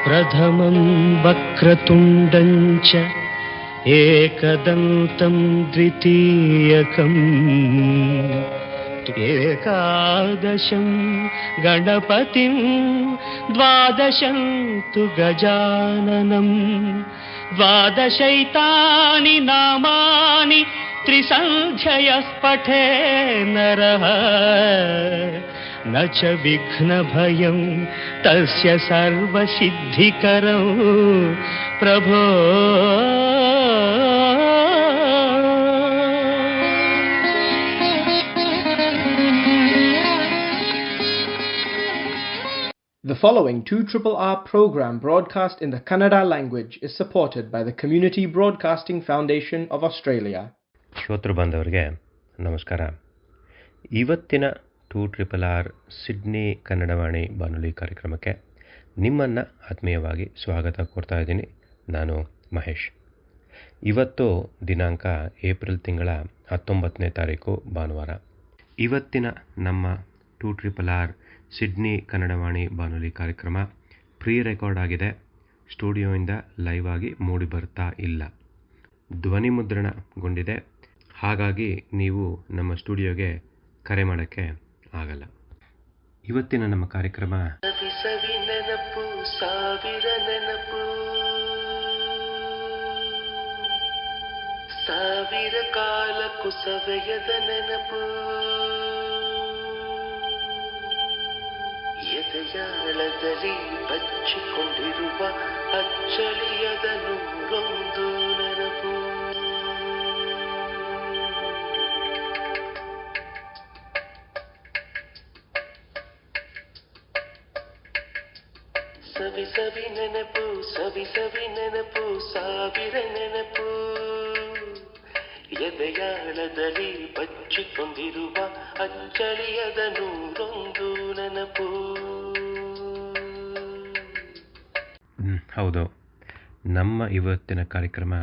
प्रथमं वक्रतुण्डं च एकदन्तं द्वितीयकम् एकादशं गणपतिं द्वादशं तु गजाननं द्वादशैतानि नामानि त्रिसन्ध्ययः पठे नरः न च विघ्नभयं तस्य सर्वसिद्धिकरं प्रभो. The following 2RRR program broadcast in the Kannada language is supported by the Community Broadcasting Foundation of Australia. ಶ್ರೋತೃ ಬಾಂಧವರಿಗೆ ನಮಸ್ಕಾರ. ಇವತ್ತಿನ 2RRR ಸಿಡ್ನಿ ಕನ್ನಡವಾಣಿ ಬಾನುಲಿ ಕಾರ್ಯಕ್ರಮಕ್ಕೆ ನಿಮ್ಮನ್ನು ಆತ್ಮೀಯವಾಗಿ ಸ್ವಾಗತ ಕೋರ್ತಾ ಇದ್ದೀನಿ. ನಾನು ಮಹೇಶ್. ಇವತ್ತು ದಿನಾಂಕ ಏಪ್ರಿಲ್ ತಿಂಗಳ 19ನೇ ತಾರೀಕು ಭಾನುವಾರ. ಇವತ್ತಿನ ನಮ್ಮ 2RRR ಸಿಡ್ನಿ ಕನ್ನಡವಾಣಿ ಬಾನುಲಿ ಕಾರ್ಯಕ್ರಮ ಪ್ರೀ ರೆಕಾರ್ಡ್ ಆಗಿದೆ. ಸ್ಟುಡಿಯೋಯಿಂದ ಲೈವ್ ಆಗಿ ಮೂಡಿ ಬರ್ತಾ ಇಲ್ಲ, ಧ್ವನಿ ಮುದ್ರಣಗೊಂಡಿದೆ. ಹಾಗಾಗಿ ನೀವು ನಮ್ಮ ಸ್ಟುಡಿಯೋಗೆ ಕರೆ ಮಾಡೋಕ್ಕೆ ಆಗಲ್ಲ. ಇವತ್ತಿನ ನಮ್ಮ ಕಾರ್ಯಕ್ರಮ ಸವಿ ನೆನಪು ಸಾವಿರ ನೆನಪು ಸಾವಿರ ಕಾಲ ಕುಸವೆಯದ ನೆನಪು ಎದೆಯಾಳದಲ್ಲಿ ಬಚ್ಚಿಕೊಂಡಿರುವ ಅಚ್ಚಳಿಯದ ನೂರೊಂದು ನೆನಪು. ಸವಿ ಸವಿ ನೆನಪು ಸವಿ ಸವಿ ನೆನಪು ಸಾವಿರ ನೆನಪು ಎದೆಯಾಳದಲ್ಲಿ ಬಚ್ಚಿಕೊಂಡಿರುವ ಅಚ್ಚಳಿಯದ ನೂರೊಂದು ನೆನಪು. ಹೌದು, ನಮ್ಮ ಇವತ್ತಿನ ಕಾರ್ಯಕ್ರಮ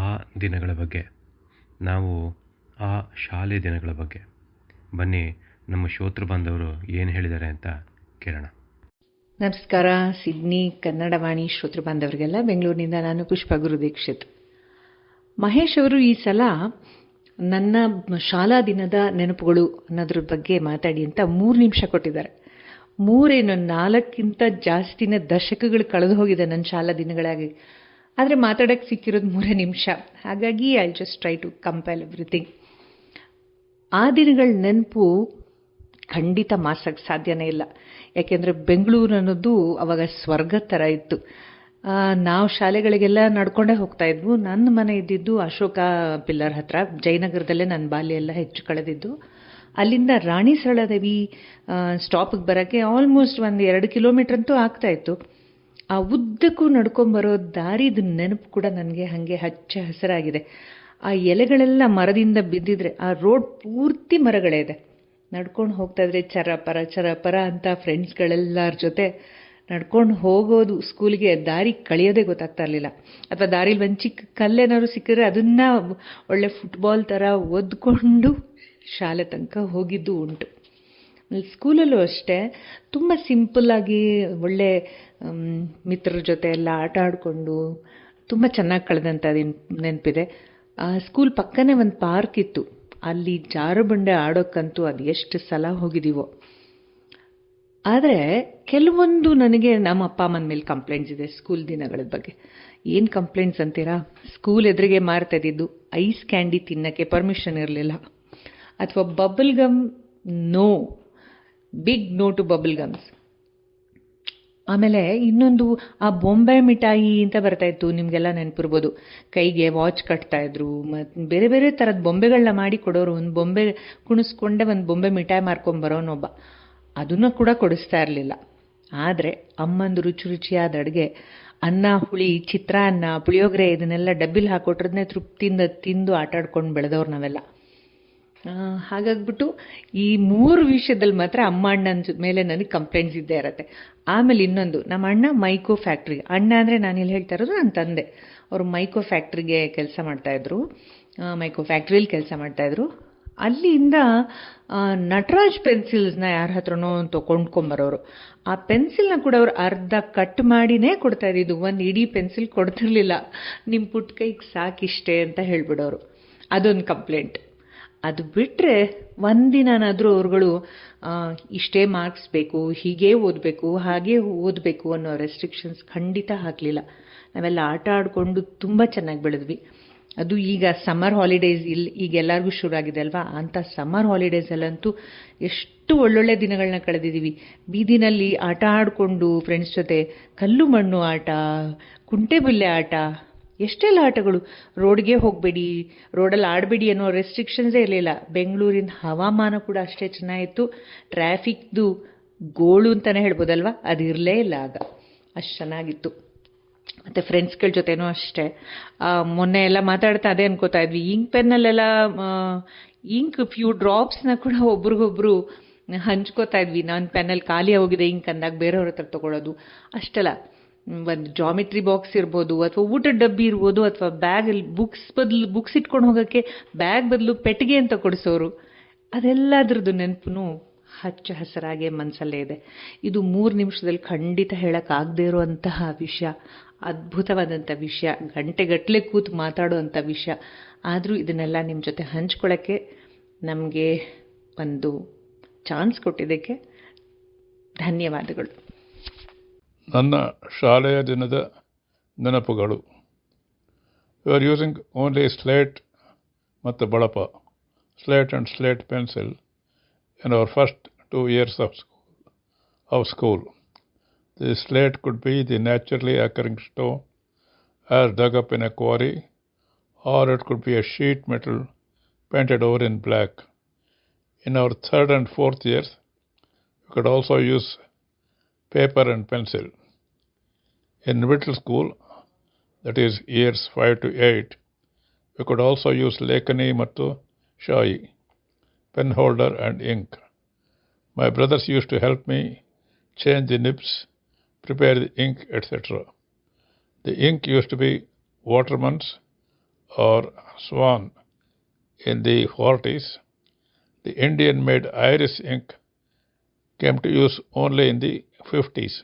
ಆ ದಿನಗಳ ಬಗ್ಗೆ, ನಾವು ಆ ಶಾಲೆ ದಿನಗಳ ಬಗ್ಗೆ. ಬನ್ನಿ ನಮ್ಮ ಶ್ರೋತೃ ಬಾಂಧವರು ಏನು ಹೇಳಿದ್ದಾರೆ ಅಂತ ಕೇಳೋಣ. ನಮಸ್ಕಾರ. ಸಿಡ್ನಿ ಕನ್ನಡವಾಣಿ ಶ್ರೋತೃ ಬಾಂಧವರಿಗೆಲ್ಲ ಬೆಂಗಳೂರಿನಿಂದ ನಾನು ಪುಷ್ಪ ಗುರು ದೀಕ್ಷಿತ್. ಮಹೇಶ್ ಅವರು ಈ ಸಲ ನನ್ನ ಶಾಲಾ ದಿನದ ನೆನಪುಗಳು ಅನ್ನೋದ್ರ ಬಗ್ಗೆ ಮಾತಾಡಿ ಅಂತ 3 ನಿಮಿಷ ಕೊಟ್ಟಿದ್ದಾರೆ. 4 ಜಾಸ್ತಿನೇ ದಶಕಗಳು ಕಳೆದು ಹೋಗಿದೆ ನನ್ನ ಶಾಲಾ ದಿನಗಳಾಗಿ. ಆದರೆ ಮಾತಾಡೋಕ್ಕೆ ಸಿಕ್ಕಿರೋದು 3 ನಿಮಿಷ. ಹಾಗಾಗಿ I just try to compile everything. ಆ ದಿನಗಳ ನೆನಪು ಖಂಡಿತ ಮಾಸಕ್ಕೆ ಸಾಧ್ಯನೇ ಇಲ್ಲ. ಯಾಕೆಂದರೆ ಬೆಂಗಳೂರು ಅನ್ನೋದು ಅವಾಗ ಸ್ವರ್ಗ ಥರ ಇತ್ತು. ನಾವು ಶಾಲೆಗಳಿಗೆಲ್ಲ ನಡ್ಕೊಂಡೇ ಹೋಗ್ತಾ ಇದ್ವು. ನನ್ನ ಮನೆ ಇದ್ದಿದ್ದು ಅಶೋಕ ಪಿಲ್ಲರ್ ಹತ್ರ, ಜಯನಗರದಲ್ಲೇ ನನ್ನ ಬಾಲ್ಯ ಎಲ್ಲ ಹೆಚ್ಚು ಕಳೆದಿದ್ದು. ಅಲ್ಲಿಂದ ರಾಣಿ ಸರಳಾದೇವಿ ಸ್ಟಾಪಿಗೆ ಬರೋಕ್ಕೆ ಆಲ್ಮೋಸ್ಟ್ 1-2 ಕಿಲೋಮೀಟ್ರ್ ಅಂತೂ ಆಗ್ತಾಯಿತ್ತು. ಆ ಉದ್ದಕ್ಕೂ ನಡ್ಕೊಂಬರೋ ದಾರಿದು ನೆನಪು ಕೂಡ ನನಗೆ ಹಾಗೆ ಹಚ್ಚ ಹಸಿರಾಗಿದೆ. ಆ ಎಲೆಗಳೆಲ್ಲ ಮರದಿಂದ ಬಿದ್ದಿದ್ರೆ ಆ ರೋಡ್ ಪೂರ್ತಿ ಮರಗಳೇ ಇದೆ. ನಡ್ಕೊಂಡು ಹೋಗ್ತಾಯಿದ್ರೆ ಚರಪರ ಚರಪರ ಅಂತ ಫ್ರೆಂಡ್ಸ್ಗಳೆಲ್ಲರ ಜೊತೆ ನಡ್ಕೊಂಡು ಹೋಗೋದು. ಸ್ಕೂಲಿಗೆ ದಾರಿ ಕಳೆಯೋದೇ ಗೊತ್ತಾಗ್ತಾ ಇರಲಿಲ್ಲ. ಅಥವಾ ದಾರಿಲಿ ಒಂದು ಚಿಕ್ಕ ಕಲ್ಲೇನಾದ್ರು ಸಿಕ್ಕಿದ್ರೆ ಅದನ್ನು ಒಳ್ಳೆ ಫುಟ್ಬಾಲ್ ಥರ ಒದ್ಕೊಂಡು ಶಾಲೆ ತನಕ ಹೋಗಿದ್ದು ಉಂಟು. ಸ್ಕೂಲಲ್ಲೂ ಅಷ್ಟೇ ತುಂಬ ಸಿಂಪಲ್ಲಾಗಿ ಒಳ್ಳೆ ಮಿತ್ರರ ಜೊತೆ ಎಲ್ಲ ಆಟ ಆಡಿಕೊಂಡು ತುಂಬ ಚೆನ್ನಾಗಿ ಕಳೆದಂಥ ನೆನಪಿದೆ. ಸ್ಕೂಲ್ ಪಕ್ಕನೇ ಒಂದು ಪಾರ್ಕ್ ಇತ್ತು. ಅಲ್ಲಿ ಜಾರುಬಂಡೆ ಆಡೋಕ್ಕಂತೂ ಅದು ಎಷ್ಟು ಸಲ ಹೋಗಿದ್ದೀವೋ. ಆದರೆ ಕೆಲವೊಂದು ನನಗೆ ನಮ್ಮ ಅಪ್ಪ ಅಮ್ಮನ ಮೇಲೆ ಕಂಪ್ಲೇಂಟ್ಸ್ ಇದೆ ಸ್ಕೂಲ್ ದಿನಗಳ ಬಗ್ಗೆ. ಏನು ಕಂಪ್ಲೇಂಟ್ಸ್ ಅಂತೀರಾ? ಸ್ಕೂಲ್ ಎದುರಿಗೆ ಮಾರ್ತಾ ಇದ್ದಿದ್ದು ಐಸ್ ಕ್ಯಾಂಡಿ ತಿನ್ನೋಕ್ಕೆ ಪರ್ಮಿಷನ್ ಇರಲಿಲ್ಲ. ಅಥವಾ bubble gum, no, big no to bubble gums. ಆಮೇಲೆ ಇನ್ನೊಂದು ಆ ಬೊಂಬೆ ಮಿಠಾಯಿ ಅಂತ ಬರ್ತಾಯಿತ್ತು, ನಿಮಗೆಲ್ಲ ನೆನಪಿರ್ಬೋದು. ಕೈಗೆ ವಾಚ್ ಕಟ್ತಾಯಿದ್ರು ಮತ್ತು ಬೇರೆ ಬೇರೆ ಥರದ ಬೊಂಬೆಗಳನ್ನ ಮಾಡಿ ಕೊಡೋರು. ಒಂದು ಬೊಂಬೆ ಕುಣಿಸ್ಕೊಂಡೆ ಒಂದು ಬೊಂಬೆ ಮಿಠಾಯಿ ಮಾರ್ಕೊಂಬರೋನೊಬ್ಬ. ಅದನ್ನು ಕೂಡ ಕೊಡಿಸ್ತಾ ಇರಲಿಲ್ಲ. ಆದರೆ ಅಮ್ಮಂದು ರುಚಿ ರುಚಿಯಾದ ಅಡುಗೆ, ಅನ್ನ, ಹುಳಿ, ಚಿತ್ರಾನ್ನ, ಪುಳಿಯೋಗರೆ ಇದನ್ನೆಲ್ಲ ಡಬ್ಬಿಲಿ ಹಾಕೊಟ್ರದನ್ನೇ ತೃಪ್ತಿಯಿಂದ ತಿಂದು ಆಟಾಡ್ಕೊಂಡು ಬೆಳೆದವ್ರು ನಾವೆಲ್ಲ. ಹಾಗಾಗ್ಬಿಟ್ಟು ಈ 3 ವಿಷಯದಲ್ಲಿ ಮಾತ್ರ ಅಮ್ಮ ಅಣ್ಣನ ಮೇಲೆ ನನಗೆ ಕಂಪ್ಲೇಂಟ್ಸ್ ಇದ್ದೇ ಇರತ್ತೆ. ಆಮೇಲೆ ಇನ್ನೊಂದು, ನಮ್ಮ ಅಣ್ಣ ಮೈಕೋ ಫ್ಯಾಕ್ಟ್ರಿ, ಅಣ್ಣ ಅಂದರೆ ನಾನು ಇಲ್ಲಿ ಹೇಳ್ತಾ ಇರೋದು ನನ್ನ ತಂದೆ. ಅವರು ಮೈಕೋ ಫ್ಯಾಕ್ಟ್ರಿಗೆ ಕೆಲಸ ಮಾಡ್ತಾಯಿದ್ರು, ಮೈಕೋ ಫ್ಯಾಕ್ಟ್ರಿಯಲ್ಲಿ ಕೆಲಸ ಮಾಡ್ತಾಯಿದ್ರು. ಅಲ್ಲಿಂದ ನಟರಾಜ್ ಪೆನ್ಸಿಲ್ಸ್ನ ಯಾರ ಹತ್ರನೋ ಕೊಂಡ್ಕೊಂಬರೋರು. ಆ ಪೆನ್ಸಿಲ್ನ ಕೂಡ ಅವರು ಅರ್ಧ ಕಟ್ ಮಾಡಿನೇ ಕೊಡ್ತಾ ಇದ್ದಿದ್ದು, ಒಂದು ಇಡೀ ಪೆನ್ಸಿಲ್ ಕೊಡ್ತಿರ್ಲಿಲ್ಲ. ನಿಮ್ಮ ಪುಟ್ಟ ಕೈಗೆ ಸಾಕಿಷ್ಟೇ ಅಂತ ಹೇಳ್ಬಿಡೋರು. ಅದೊಂದು ಕಂಪ್ಲೇಂಟ್. ಅದು ಬಿಟ್ಟರೆ ಒಂದಿನಾದರೂ ಅವ್ರುಗಳು ಇಷ್ಟೇ ಮಾರ್ಕ್ಸ್ ಬೇಕು, ಹೀಗೇ ಓದಬೇಕು, ಹಾಗೇ ಓದಬೇಕು ಅನ್ನೋ ರೆಸ್ಟ್ರಿಕ್ಷನ್ಸ್ ಖಂಡಿತ ಹಾಕಲಿಲ್ಲ. ನಾವೆಲ್ಲ ಆಟ ಆಡಿಕೊಂಡು ತುಂಬ ಚೆನ್ನಾಗಿ ಬೆಳೆದ್ವಿ. ಅದು ಈಗ ಸಮ್ಮರ್ ಹಾಲಿಡೇಸ್ ಈಗ ಎಲ್ಲರಿಗೂ ಶುರು ಆಗಿದೆ ಅಲ್ವಾ, ಅಂಥ ಸಮ್ಮರ್ ಹಾಲಿಡೇಸಲ್ಲಂತೂ ಎಷ್ಟು ಒಳ್ಳೊಳ್ಳೆ ದಿನಗಳನ್ನ ಕಳೆದಿದ್ದೀವಿ. ಬೀದಿನಲ್ಲಿ ಆಟ ಆಡಿಕೊಂಡು ಫ್ರೆಂಡ್ಸ್ ಜೊತೆ ಕಲ್ಲು ಮಣ್ಣು ಆಟ, ಕುಂಟೆಬಿಲ್ಲೆ ಆಟ, ಎಷ್ಟೆಲ್ಲ ಆಟಗಳು. ರೋಡ್ಗೆ ಹೋಗಬೇಡಿ, ರೋಡಲ್ಲಿ ಆಡಬೇಡಿ ಅನ್ನೋ ರೆಸ್ಟ್ರಿಕ್ಷನ್ಸೇ ಇರಲಿಲ್ಲ. ಬೆಂಗಳೂರಿನ ಹವಾಮಾನ ಕೂಡ ಅಷ್ಟೇ ಚೆನ್ನಾಗಿತ್ತು. ಟ್ರಾಫಿಕ್ದು ಗೋಳು ಅಂತಲೇ ಹೇಳ್ಬೋದಲ್ವ, ಅದು ಇರಲೇ ಇಲ್ಲ ಆಗ, ಅಷ್ಟು ಚೆನ್ನಾಗಿತ್ತು. ಮತ್ತು ಫ್ರೆಂಡ್ಸ್ಗಳ ಜೊತೆನೂ ಅಷ್ಟೇ. ಮೊನ್ನೆ ಎಲ್ಲ ಮಾತಾಡ್ತಾ ಅದೇ ಅನ್ಕೋತಾ ಇದ್ವಿ, ಇಂಕ್ ಪೆನ್ನಲ್ಲೆಲ್ಲ ಇಂಕ್ ಫ್ಯೂ ಡ್ರಾಪ್ಸ್ನ ಕೂಡ ಒಬ್ರಿಗೊಬ್ರು ಹಂಚ್ಕೋತಾ ಇದ್ವಿ. ನಾನು ಪೆನ್ನಲ್ಲಿ ಖಾಲಿ ಹೋಗಿದೆ ಇಂಕ್ ಅಂದಾಗ ಬೇರೆಯವ್ರ ಹತ್ರ ತೊಗೊಳೋದು ಅಷ್ಟೆಲ್ಲ. ಒಂದು ಜಾಮಿಟ್ರಿ ಬಾಕ್ಸ್ ಇರ್ಬೋದು, ಅಥವಾ ಊಟದ ಡಬ್ಬಿ ಇರ್ಬೋದು, ಅಥವಾ ಬ್ಯಾಗಲ್ಲಿ ಬುಕ್ಸ್ ಇಟ್ಕೊಂಡು ಹೋಗೋಕ್ಕೆ ಬ್ಯಾಗ್ ಬದಲು ಪೆಟ್ಟಿಗೆ ಅಂತ ಕೊಡಿಸೋರು. ಅದೆಲ್ಲದ್ರದ್ದು ನೆನಪು ಹಚ್ಚ ಹಸಿರಾಗೆ ಮನಸ್ಸಲ್ಲೇ ಇದೆ. ಇದು 3 ನಿಮಿಷದಲ್ಲಿ ಖಂಡಿತ ಹೇಳೋಕ್ಕಾಗದೇ ಇರುವಂತಹ ವಿಷಯ, ಅದ್ಭುತವಾದಂಥ ವಿಷಯ, ಗಂಟೆಗಟ್ಟಲೆ ಕೂತು ಮಾತಾಡೋವಂಥ ವಿಷಯ. ಆದರೂ ಇದನ್ನೆಲ್ಲ ನಿಮ್ಮ ಜೊತೆ ಹಂಚ್ಕೊಳ್ಳೋಕ್ಕೆ ನಮಗೆ ಒಂದು ಚಾನ್ಸ್ ಕೊಟ್ಟಿದ್ದಕ್ಕೆ ಧನ್ಯವಾದಗಳು. ನನ್ನ ಶಾಲೆಯ ದಿನದ ನೆನಪುಗಳು. You are using only slate ಮತ್ತು ಬಳಪ, slate and slate pencil in our first 2 years of school. The slate could be the naturally occurring stone as dug up in a quarry, or it could be a sheet metal painted over in black. In our 3rd and 4th years, we could also use paper and pencil. In middle school, that is years 5 to 8, we could also use lekani mattu shayi, pen holder and ink. My brothers used to help me change the nibs, prepare the ink, etc. The ink used to be Waterman's or Swan in the 40s. The Indian-made Iris ink came to use only in the 50s.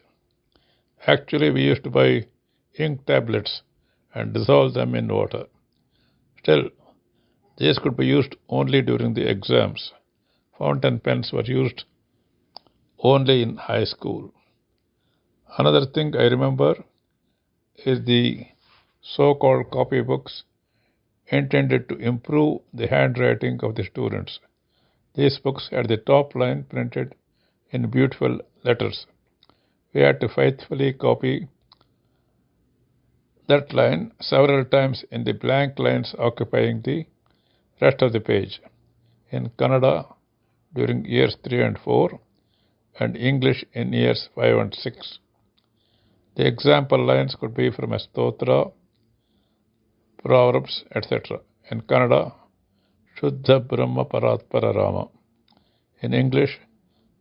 Actually, we used to buy ink tablets and dissolve them in water. Still, these could be used only during the exams. Fountain pens were used only in high school. Another thing I remember is the so-called copybooks intended to improve the handwriting of the students. These books had the top line printed in beautiful letters. We had to faithfully copy that line several times in the blank lines occupying the rest of the page, in Kannada during years 3 and 4, and English in years 5 and 6. The example lines could be from a stotra, proverbs, etc. In Kannada, Shuddha Brahma Paratpara Rama. In English,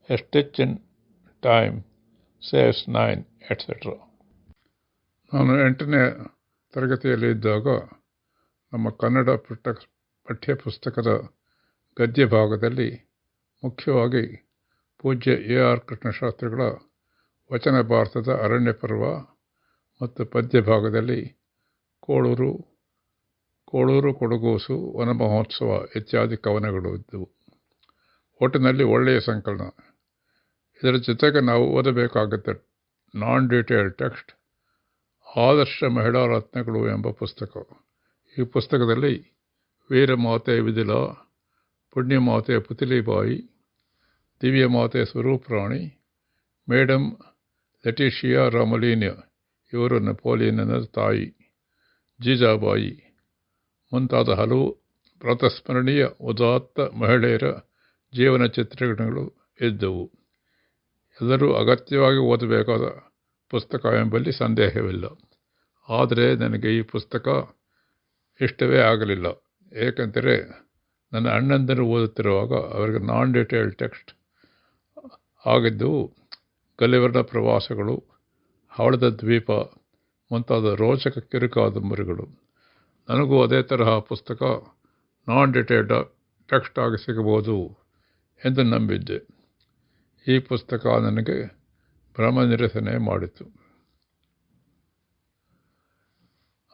a stitch in time saves 9, etc. ನಾನು 8ನೇ ತರಗತಿಯಲ್ಲಿದ್ದಾಗ ನಮ್ಮ ಕನ್ನಡ ಪಠ್ಯಪುಸ್ತಕದ ಗದ್ಯ ಭಾಗದಲ್ಲಿ ಮುಖ್ಯವಾಗಿ ಪೂಜ್ಯ AR ಕೃಷ್ಣಶಾಸ್ತ್ರಿಗಳ ವಚನ ಭಾರತದ ಅರಣ್ಯ ಪರ್ವ ಮತ್ತು ಪದ್ಯ ಭಾಗದಲ್ಲಿ ಕೋಳೂರು ಕೊಡಗೂಸು ವನ ಮಹೋತ್ಸವ ಇತ್ಯಾದಿ ಕವನಗಳು ಇದ್ದವು. ಒಟ್ಟಿನಲ್ಲಿ ಒಳ್ಳೆಯ ಸಂಕಲನ. ಇದರ ಜೊತೆಗೆ ನಾವು ಓದಬೇಕಾಗತ್ತೆ ನಾನ್ ಡೀಟೇಲ್ಡ್ ಟೆಕ್ಸ್ಟ್ ಆದರ್ಶ ಮಹಿಳಾ ರತ್ನಗಳು ಎಂಬ ಪುಸ್ತಕ. ಈ ಪುಸ್ತಕದಲ್ಲಿ ವೀರಮಾತೆ ವಿದಿಲ, ಪುಣ್ಯಮಾತೆ ಪುತಿಲಿಬಾಯಿ, ದಿವ್ಯಮಾತೆ ಸ್ವರೂಪರಾಣಿ, ಮೇಡಮ್ ಲೆಟಿಷಿಯಾ ರಾಮಲೀನ್ಯ, ಇವರು ನೆಪೋಲಿಯನ್ನ ತಾಯಿ, ಜೀಜಾಬಾಯಿ ಮುಂತಾದ ಹಲವು ಪ್ರಾತಸ್ಮರಣೀಯ ಉದಾತ್ತ ಮಹಿಳೆಯರ ಜೀವನ ಚಿತ್ರಣಗಳು ಇದ್ದವು. ಎಲ್ಲರೂ ಅಗತ್ಯವಾಗಿ ಓದಬೇಕಾದ ಪುಸ್ತಕ ಎಂಬಲ್ಲಿ ಸಂದೇಹವಿಲ್ಲ. ಆದರೆ ನನಗೆ ಈ ಪುಸ್ತಕ ಇಷ್ಟವೇ ಆಗಲಿಲ್ಲ. ಏಕೆಂದರೆ ನನ್ನ ಅಣ್ಣಂದಿರು ಓದುತ್ತಿರುವಾಗ ಅವರಿಗೆ ನಾನ್ ಡೀಟೇಲ್ಡ್ ಟೆಕ್ಸ್ಟ್ ಆಗಿದ್ದವು ಗಲಿವರ್ನ ಪ್ರವಾಸಗಳು, ಹವಳದ ದ್ವೀಪ ಮುಂತಾದ ರೋಚಕ ಕಿರುಕಾದಂಬರಿಗಳು. ನನಗೂ ಅದೇ ತರಹ ಪುಸ್ತಕ ನಾನ್ ಟೆಕ್ಸ್ಟ್ ಆಗಿ ಸಿಗಬಹುದು ಎಂದು ನಂಬಿದ್ದೆ. ಈ ಪುಸ್ತಕ ನನಗೆ ಭ್ರಮ ನಿರಸನೆ ಮಾಡಿತು.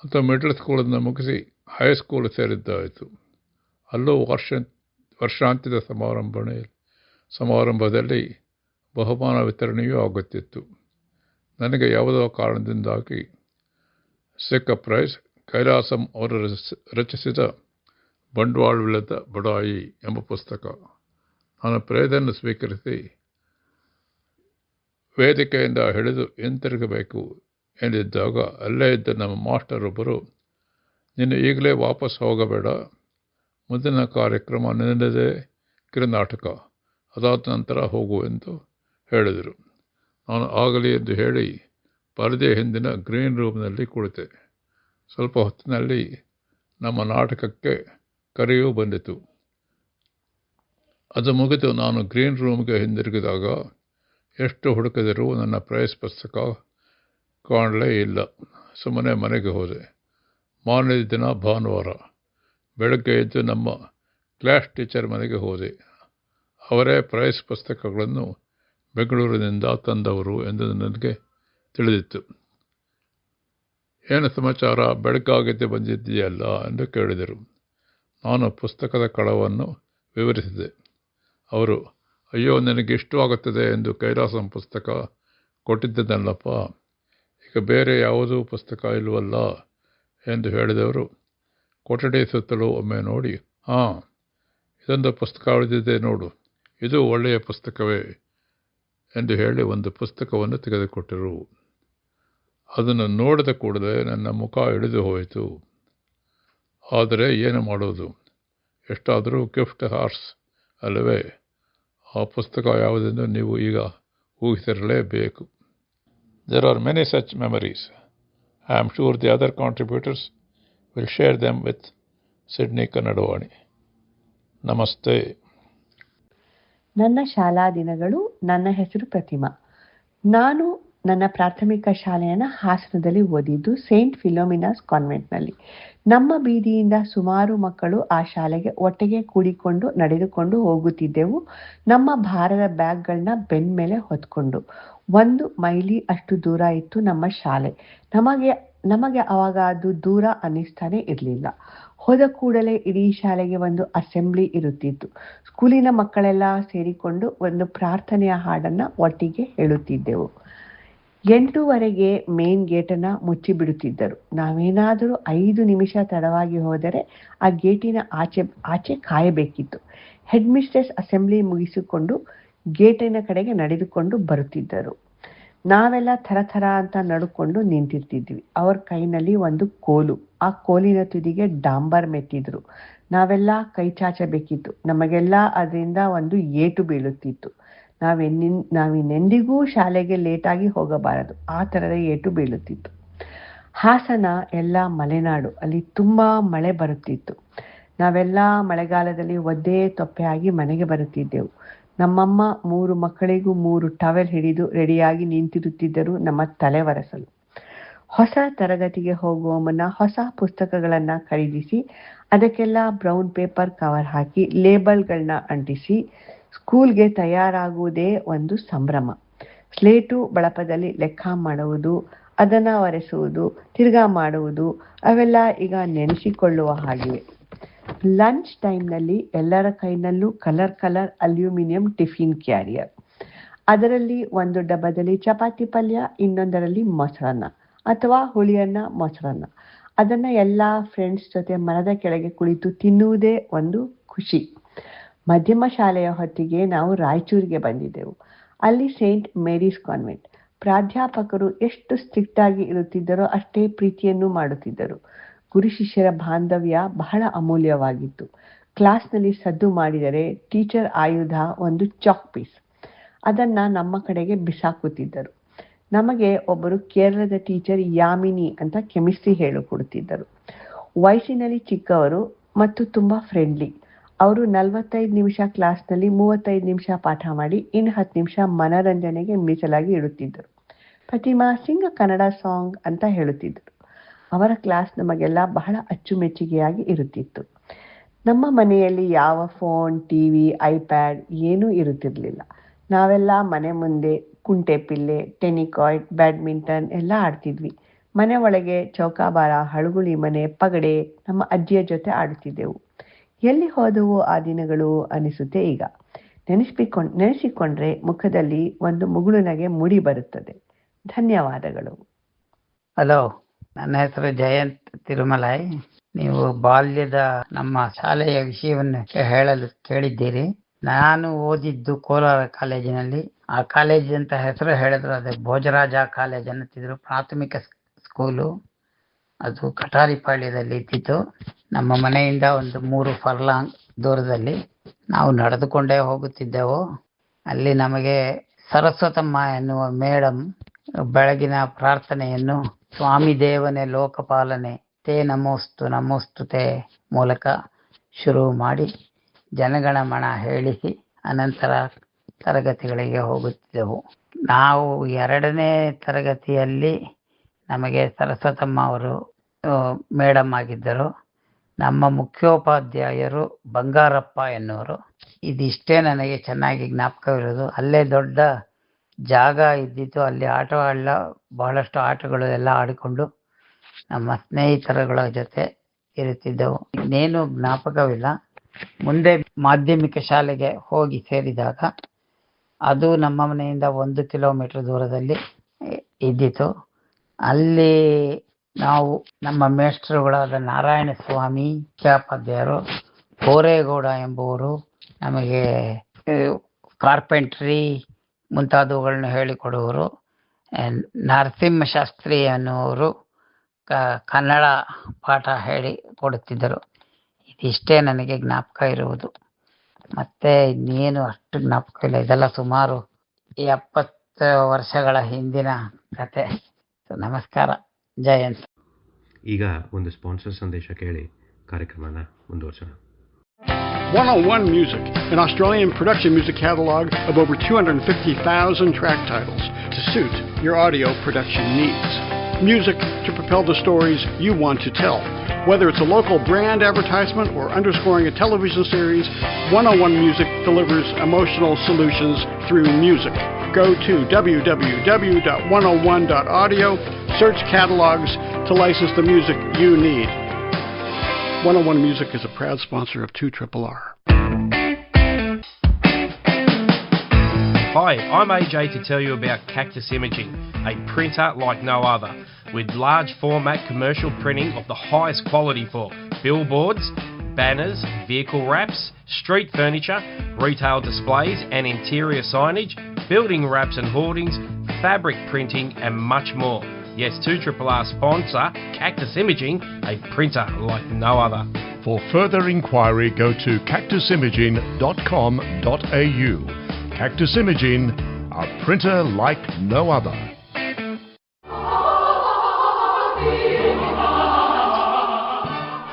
ಅಂತ ಮಿಡ್ಲ್ ಸ್ಕೂಲನ್ನು ಮುಗಿಸಿ ಹೈಸ್ಕೂಲ್ ಸೇರಿದ್ದಾಯಿತು. ಅಲ್ಲೂ ವರ್ಷಾಂತ್ಯದ ಸಮಾರಂಭದಲ್ಲಿ ಬಹುಮಾನ ವಿತರಣೆಯೂ ಆಗುತ್ತಿತ್ತು. ನನಗೆ ಯಾವುದೋ ಕಾರಣದಿಂದಾಗಿ ಸಿಕ್ಕ ಪ್ರೈಸ್ ಕೈಲಾಸಂ ಅವರು ರಚಿಸಿದ ಬಂಡವಾಳವಿಲ್ಲದ ಬಡಾಯಿ ಎಂಬ ಪುಸ್ತಕ. ನಾನು ಪ್ರೈಸನ್ನು ಸ್ವೀಕರಿಸಿ ವೇದಿಕೆಯಿಂದ ಹಿಡಿದು ಹಿಂತಿರುಗಬೇಕು ಎಂದಿದ್ದಾಗ ಅಲ್ಲೇ ಇದ್ದ ನಮ್ಮ ಮಾಸ್ಟರ್ ಒಬ್ಬರು, ನೀನು ಈಗಲೇ ವಾಪಸ್ ಹೋಗಬೇಡ, ಮುಂದಿನ ಕಾರ್ಯಕ್ರಮ ನಿನ್ನದೇ ಕಿರುನಾಟಕ, ಅದಾದ ನಂತರ ಹೋಗು ಎಂದು ಹೇಳಿದರು. ನಾನು ಆಗಲಿ ಎಂದು ಹೇಳಿ ಪರದೆ ಹಿಂದಿನ ಗ್ರೀನ್ ರೂಮ್ನಲ್ಲಿ ಕುಳಿತೆ. ಸ್ವಲ್ಪ ಹೊತ್ತಿನಲ್ಲಿ ನಮ್ಮ ನಾಟಕಕ್ಕೆ ಕರೆಯೂ ಬಂದಿತು. ಅದು ಮುಗಿದು ನಾನು ಗ್ರೀನ್ ರೂಮ್ಗೆ ಹಿಂದಿರುಗಿದಾಗ ಎಷ್ಟು ಹುಡುಕಿದರೂ ನನ್ನ ಪ್ರೈಸ್ ಪುಸ್ತಕ ಕಾಣಲೇ ಇಲ್ಲ. ಸುಮ್ಮನೆ ಮನೆಗೆ ಹೋದೆ. ಮಾರನೇ ದಿನ ಭಾನುವಾರ ಬೆಳಗ್ಗೆ ಎದ್ದು ನಮ್ಮ ಕ್ಲಾಸ್ ಟೀಚರ್ ಮನೆಗೆ ಹೋದೆ. ಅವರೇ ಪ್ರೈಸ್ ಪುಸ್ತಕಗಳನ್ನು ಬೆಂಗಳೂರಿನಿಂದ ತಂದವರು ಎಂದು ನನಗೆ ತಿಳಿದಿತ್ತು. ಏನು ಸಮಾಚಾರ, ಬೆಳಗಾಗಿದ್ದೆ ಬಂದಿದ್ದೀಯಲ್ಲ ಎಂದು ಕೇಳಿದರು. ನಾನು ಪುಸ್ತಕದ ಕಳವನ್ನು ವಿವರಿಸಿದೆ. ಅವರು, ಅಯ್ಯೋ, ನಿನಗೆ ಇಷ್ಟವಾಗುತ್ತದೆ ಎಂದು ಕೈಲಾಸಂ ಪುಸ್ತಕ ಕೊಟ್ಟಿದ್ದನಲ್ಲಪ್ಪ, ಈಗ ಬೇರೆ ಯಾವುದೂ ಪುಸ್ತಕ ಇಲ್ಲವಲ್ಲ ಎಂದು ಹೇಳಿದವರು ಕೊಠಡಿ ಸುತ್ತಲೂ ಒಮ್ಮೆ ನೋಡಿ, ಹಾಂ, ಇದೊಂದು ಪುಸ್ತಕ ಉಳಿದಿದೆ ನೋಡು, ಇದು ಒಳ್ಳೆಯ ಪುಸ್ತಕವೇ ಎಂದು ಹೇಳಿ ಒಂದು ಪುಸ್ತಕವನ್ನು ತೆಗೆದುಕೊಟ್ಟರು. ಅದನ್ನು ನೋಡಿದ ಕೂಡಲೇ ನನ್ನ ಮುಖ ಇಳಿದು ಹೋಯಿತು. ಆದರೆ ಏನು ಮಾಡೋದು, ಎಷ್ಟಾದರೂ ಗಿಫ್ಟ್ ಹಾರ್ಸ್ ಅಲ್ಲವೇ. ಆ ಪುಸ್ತಕ ಯಾವುದೆಂದು ನೀವು ಈಗ ಊಹಿಸಿರಲೇಬೇಕು. There are many such memories. I am sure the other contributors will share them with Sydney Kannadavani. ನಮಸ್ತೆ. ನನ್ನ ಶಾಲಾ ದಿನಗಳು. ನನ್ನ ಹೆಸರು ಪ್ರತಿಮಾ. ನಾನು ನನ್ನ ಪ್ರಾಥಮಿಕ ಶಾಲೆಯನ್ನು ಹಾಸನದಲ್ಲಿ ಓದಿದ್ದು ಸೇಂಟ್ ಫಿಲೋಮಿನಾಸ್ ಕಾನ್ವೆಂಟ್ನಲ್ಲಿ. ನಮ್ಮ ಬೀದಿಯಿಂದ ಸುಮಾರು ಮಕ್ಕಳು ಆ ಶಾಲೆಗೆ ಒಟ್ಟಿಗೆ ಕೂಡಿಕೊಂಡು ನಡೆದುಕೊಂಡು ಹೋಗುತ್ತಿದ್ದೆವು. ನಮ್ಮ ಭಾರದ ಬ್ಯಾಗ್ಗಳನ್ನ ಬೆನ್ನ ಮೇಲೆ ಹೊತ್ಕೊಂಡು. 1 ಮೈಲಿ ಅಷ್ಟು ದೂರ ಇತ್ತು ನಮ್ಮ ಶಾಲೆ. ನಮಗೆ ಅವಾಗ ಅದು ದೂರ ಅನ್ನಿಸ್ತಾನೆ ಇರಲಿಲ್ಲ. ಹೋದ ಕೂಡಲೇ ಇಡೀ ಶಾಲೆಗೆ ಒಂದು ಅಸೆಂಬ್ಲಿ ಇರುತ್ತಿತ್ತು. ಸ್ಕೂಲಿನ ಮಕ್ಕಳೆಲ್ಲ ಸೇರಿಕೊಂಡು ಒಂದು ಪ್ರಾರ್ಥನೆಯ ಹಾಡನ್ನು ಒಟ್ಟಿಗೆ ಹೇಳುತ್ತಿದ್ದೆವು. 8:15 ಮೇನ್ ಗೇಟನ್ನು ಮುಚ್ಚಿಬಿಡುತ್ತಿದ್ದರು. ನಾವೇನಾದರೂ 5 ನಿಮಿಷ ತಡವಾಗಿ ಹೋದರೆ ಆ ಗೇಟಿನ ಆಚೆ ಕಾಯಬೇಕಿತ್ತು. ಹೆಡ್ ಮಿಸ್ಟ್ರೆಸ್ ಅಸೆಂಬ್ಲಿ ಮುಗಿಸಿಕೊಂಡು ಗೇಟಿನ ಕಡೆಗೆ ನಡೆದುಕೊಂಡು ಬರುತ್ತಿದ್ದರು. ನಾವೆಲ್ಲ ಥರ ಅಂತ ನಡ್ಕೊಂಡು ನಿಂತಿರ್ತಿದ್ವಿ. ಅವ್ರ ಕೈನಲ್ಲಿ ಒಂದು ಕೋಲು. ಆ ಕೋಲಿನ ತುದಿಗೆ ಡಾಂಬರ್ ಮೆತ್ತಿದ್ರು. ನಾವೆಲ್ಲ ಕೈ ಚಾಚಬೇಕಿತ್ತು. ನಮಗೆಲ್ಲ ಅದರಿಂದ ಒಂದು ಏಟು ಬೀಳುತ್ತಿತ್ತು. ನಾವಿನೆಂದಿಗೂ ಶಾಲೆಗೆ ಲೇಟಾಗಿ ಹೋಗಬಾರದು, ಆ ಥರದ ಏಟು ಬೀಳುತ್ತಿತ್ತು. ಹಾಸನ ಎಲ್ಲ ಮಲೆನಾಡು. ಅಲ್ಲಿ ತುಂಬ ಮಳೆ ಬರುತ್ತಿತ್ತು. ನಾವೆಲ್ಲ ಮಳೆಗಾಲದಲ್ಲಿ ಒದ್ದೆ ತೊಪ್ಪೆಯಾಗಿ ಮನೆಗೆ ಬರುತ್ತಿದ್ದೆವು. ನಮ್ಮಮ್ಮ 3 ಮಕ್ಕಳಿಗೂ 3 ಟವೆಲ್ ಹಿಡಿದು ರೆಡಿಯಾಗಿ ನಿಂತಿರುತ್ತಿದ್ದರು ನಮ್ಮ ತಲೆ ಒರೆಸಲು. ಹೊಸ ತರಗತಿಗೆ ಹೋಗುವ ಮುನ್ನ ಹೊಸ ಪುಸ್ತಕಗಳನ್ನು ಖರೀದಿಸಿ ಅದಕ್ಕೆಲ್ಲ ಬ್ರೌನ್ ಪೇಪರ್ ಕವರ್ ಹಾಕಿ ಲೇಬಲ್ಗಳನ್ನ ಅಂಟಿಸಿ ಸ್ಕೂಲ್ಗೆ ತಯಾರಾಗುವುದೇ ಒಂದು ಸಂಭ್ರಮ. ಸ್ಲೇಟು ಬಳಪದಲ್ಲಿ ಲೆಕ್ಕ ಮಾಡುವುದು, ಅದನ್ನು ಒರೆಸುವುದು, ತಿರ್ಗಾ ಮಾಡುವುದು, ಅವೆಲ್ಲ ಈಗ ನೆನೆಸಿಕೊಳ್ಳುವ ಹಾಗಿವೆ. ಲಂಚ್ ಟೈಮ್ನಲ್ಲಿ ಎಲ್ಲರ ಕೈನಲ್ಲೂ ಕಲರ್ ಅಲ್ಯೂಮಿನಿಯಂ ಟಿಫಿನ್ ಕ್ಯಾರಿಯರ್. ಅದರಲ್ಲಿ ಒಂದು ಡಬ್ಬದಲ್ಲಿ ಚಪಾತಿ ಪಲ್ಯ, ಇನ್ನೊಂದರಲ್ಲಿ ಮೊಸರನ್ನ ಅಥವಾ ಹುಳಿಯನ್ನ ಮೊಸರನ್ನ. ಅದನ್ನು ಎಲ್ಲ ಫ್ರೆಂಡ್ಸ್ ಜೊತೆ ಮರದ ಕೆಳಗೆ ಕುಳಿತು ತಿನ್ನುವುದೇ ಒಂದು ಖುಷಿ. ಮಧ್ಯಮ ಶಾಲೆಯ ಹೊತ್ತಿಗೆ ನಾವು ರಾಯಚೂರಿಗೆ ಬಂದಿದ್ದೆವು. ಅಲ್ಲಿ ಸೇಂಟ್ ಮೇರೀಸ್ ಕಾನ್ವೆಂಟ್. ಪ್ರಾಧ್ಯಾಪಕರು ಎಷ್ಟು ಸ್ಟ್ರಿಕ್ಟ್ ಆಗಿ ಇರುತ್ತಿದ್ದರೋ ಅಷ್ಟೇ ಪ್ರೀತಿಯನ್ನು ಮಾಡುತ್ತಿದ್ದರು. ಗುರು ಶಿಷ್ಯರ ಬಾಂಧವ್ಯ ಬಹಳ ಅಮೂಲ್ಯವಾಗಿತ್ತು. ಕ್ಲಾಸ್ನಲ್ಲಿ ಸದ್ದು ಮಾಡಿದರೆ ಟೀಚರ್ ಆಯುಧ ಒಂದು ಚಾಕ್ ಪೀಸ್. ಅದನ್ನು ನಮ್ಮ ಕಡೆಗೆ ಬಿಸಾಕುತ್ತಿದ್ದರು. ನಮಗೆ ಒಬ್ಬರು ಕೇರಳದ ಟೀಚರ್ ಯಾಮಿನಿ ಅಂತ ಕೆಮಿಸ್ಟ್ರಿ ಹೇಳಿಕೊಡುತ್ತಿದ್ದರು. ವಯಸ್ಸಿನಲ್ಲಿ ಚಿಕ್ಕವರು ಮತ್ತು ತುಂಬ ಫ್ರೆಂಡ್ಲಿ. ಅವರು 45 ನಿಮಿಷ ಕ್ಲಾಸ್ನಲ್ಲಿ 35 ನಿಮಿಷ ಪಾಠ ಮಾಡಿ ಇನ್ನು 10 ನಿಮಿಷ ಮನರಂಜನೆಗೆ ಮೀಸಲಾಗಿ ಇಡುತ್ತಿದ್ದರು. ಪ್ರತಿಮಾ ಸಿಂಗ್ ಕನ್ನಡ ಸಾಂಗ್ ಅಂತ ಹೇಳುತ್ತಿದ್ದರು. ಅವರ ಕ್ಲಾಸ್ ನಮಗೆಲ್ಲ ಬಹಳ ಅಚ್ಚುಮೆಚ್ಚುಗೆಯಾಗಿ ಇರುತ್ತಿತ್ತು. ನಮ್ಮ ಮನೆಯಲ್ಲಿ ಯಾವ ಫೋನ್, ಟಿವಿ, ಐಪ್ಯಾಡ್ ಏನೂ ಇರುತ್ತಿರಲಿಲ್ಲ. ನಾವೆಲ್ಲ ಮನೆ ಮುಂದೆ ಕುಂಟೆಪಿಲ್ಲೆ, ಟೆನಿಕಾಯ್ಡ್, ಬ್ಯಾಡ್ಮಿಂಟನ್ ಎಲ್ಲ ಆಡ್ತಿದ್ವಿ. ಮನೆ ಒಳಗೆ ಚೌಕಾಬಾರ, ಹಳುಗುಳಿ ಮನೆ, ಪಗಡೆ ನಮ್ಮ ಅಜ್ಜಿಯ ಜೊತೆ ಆಡುತ್ತಿದ್ದೆವು. ಎಲ್ಲಿ ಹೋದವು ಆ ದಿನಗಳು ಅನಿಸುತ್ತೆ ಈಗ. ನೆನೆಸಿಕೊಂಡ್ರೆ ಮುಖದಲ್ಲಿ ಒಂದು ಮುಗುಳುನಗೆ ಮೂಡಿ ಬರುತ್ತದೆ. ಧನ್ಯವಾದಗಳು. ಹಲೋ, ನನ್ನ ಹೆಸರು ಜಯಂತ್ ತಿರುಮಲೈ. ನೀವು ಬಾಲ್ಯದ ನಮ್ಮ ಶಾಲೆಯ ವಿಷಯವನ್ನು ಹೇಳಲು ಕೇಳಿದ್ದೀರಿ. ನಾನು ಓದಿದ್ದು ಕೋಲಾರ ಕಾಲೇಜಿನಲ್ಲಿ. ಆ ಕಾಲೇಜ್ ಅಂತ ಹೆಸರು ಹೇಳಿದ್ರು ಅದೇ ಭೋಜರಾಜ ಕಾಲೇಜ್ ಅನ್ನುತ್ತಿದ್ರು. ಪ್ರಾಥಮಿಕ ಸ್ಕೂಲು ಅದು ಕಟಾರಿಪಾಳ್ಯದಲ್ಲಿ ಇದ್ದಿತ್ತು. ನಮ್ಮ ಮನೆಯಿಂದ ಒಂದು 3 ಫರ್ಲಾಂಗ್ ದೂರದಲ್ಲಿ ನಾವು ನಡೆದುಕೊಂಡೇ ಹೋಗುತ್ತಿದ್ದೆವು. ಅಲ್ಲಿ ನಮಗೆ ಸರಸ್ವತಮ್ಮ ಎನ್ನುವ ಮೇಡಮ್ ಬೆಳಗಿನ ಪ್ರಾರ್ಥನೆಯನ್ನು ಸ್ವಾಮಿ ದೇವನೇ ಲೋಕಪಾಲನೆ ತೇ ನಮೋಸ್ತು ನಮೋಸ್ತುತೆ ಮೂಲಕ ಶುರು ಮಾಡಿ ಜನಗಣಮನ ಹೇಳಿ ಅನಂತರ ತರಗತಿಗಳಿಗೆ ಹೋಗುತ್ತಿದ್ದೆವು. ನಾವು 2ನೇ ತರಗತಿಯಲ್ಲಿ ನಮಗೆ ಸರಸ್ವತಮ್ಮ ಅವರು ಮೇಡಮ್ ಆಗಿದ್ದರು. ನಮ್ಮ ಮುಖ್ಯೋಪಾಧ್ಯಾಯರು ಬಂಗಾರಪ್ಪ ಎನ್ನುವರು. ಇದಿಷ್ಟೇ ನನಗೆ ಚೆನ್ನಾಗಿ ಜ್ಞಾಪಕವಿರೋದು. ಅಲ್ಲೇ ದೊಡ್ಡ ಜಾಗ ಇದ್ದಿತ್ತು. ಅಲ್ಲಿ ಬಹಳಷ್ಟು ಆಟಗಳು ಎಲ್ಲ ಆಡಿಕೊಂಡು ನಮ್ಮ ಸ್ನೇಹಿತರುಗಳ ಜೊತೆ ಇರುತ್ತಿದ್ದೆವು. ಇನ್ನೇನು ಜ್ಞಾಪಕವಿಲ್ಲ. ಮುಂದೆ ಮಾಧ್ಯಮಿಕ ಶಾಲೆಗೆ ಹೋಗಿ ಸೇರಿದಾಗ ಅದು ನಮ್ಮ ಮನೆಯಿಂದ 1 ಕಿಲೋಮೀಟರ್ ದೂರದಲ್ಲಿ ಇದ್ದಿತು. ಅಲ್ಲಿ ನಾವು ನಮ್ಮ ಮೇಷ್ಟ್ರುಗಳಾದ ನಾರಾಯಣ ಸ್ವಾಮಿ ಮುಖ್ಯೋಪಾಧ್ಯಾಯರು, ಕೋರೇಗೌಡ ಎಂಬುವರು ನಮಗೆ ಕಾರ್ಪೆಂಟ್ರಿ ಮುಂತಾದವುಗಳನ್ನು ಹೇಳಿಕೊಡುವರು. ನರಸಿಂಹಶಾಸ್ತ್ರಿ ಅನ್ನುವರು ಕನ್ನಡ ಪಾಠ ಹೇಳಿ ಕೊಡುತ್ತಿದ್ದರು. ಇದಿಷ್ಟೇ ನನಗೆ ಜ್ಞಾಪಕ ಇರುವುದು. ಮತ್ತೆ ಇನ್ನೇನು ಅಷ್ಟು ಜ್ಞಾಪಕ ಇಲ್ಲ. ಇದೆಲ್ಲ ಸುಮಾರು 70 ವರ್ಷಗಳ ಹಿಂದಿನ ಕತೆ. ನಮಸ್ಕಾರ. ಜಯಂತ್. ಈಗ ಒಂದು ಸ್ಪಾನ್ಸರ್ ಸಂದೇಶ ಕೇಳಿ ಕಾರ್ಯಕ್ರಮನ ಮುಂದುವರಿಸೋಣ. 101 Music, an Australian production music catalog of over 250,000 track titles to suit your audio production needs. Music to propel the stories you want to tell. Whether it's a local brand advertisement or underscoring a television series, 101 Music delivers emotional solutions through music. Go to www.101.audio, search catalogs to license the music you need. 101 Music is a proud sponsor of 2RRR. Hi, I'm AJ to tell you about Cactus Imaging, a printer like no other, with large format commercial printing of the highest quality for billboards, banners, vehicle wraps, street furniture, retail displays and interior signage, building wraps and hoardings, fabric printing and much more. Yes, 2RRR sponsor Cactus Imaging, a printer like no other. For further inquiry, go to cactusimaging.com.au. Cactus Imaging, a printer like no other.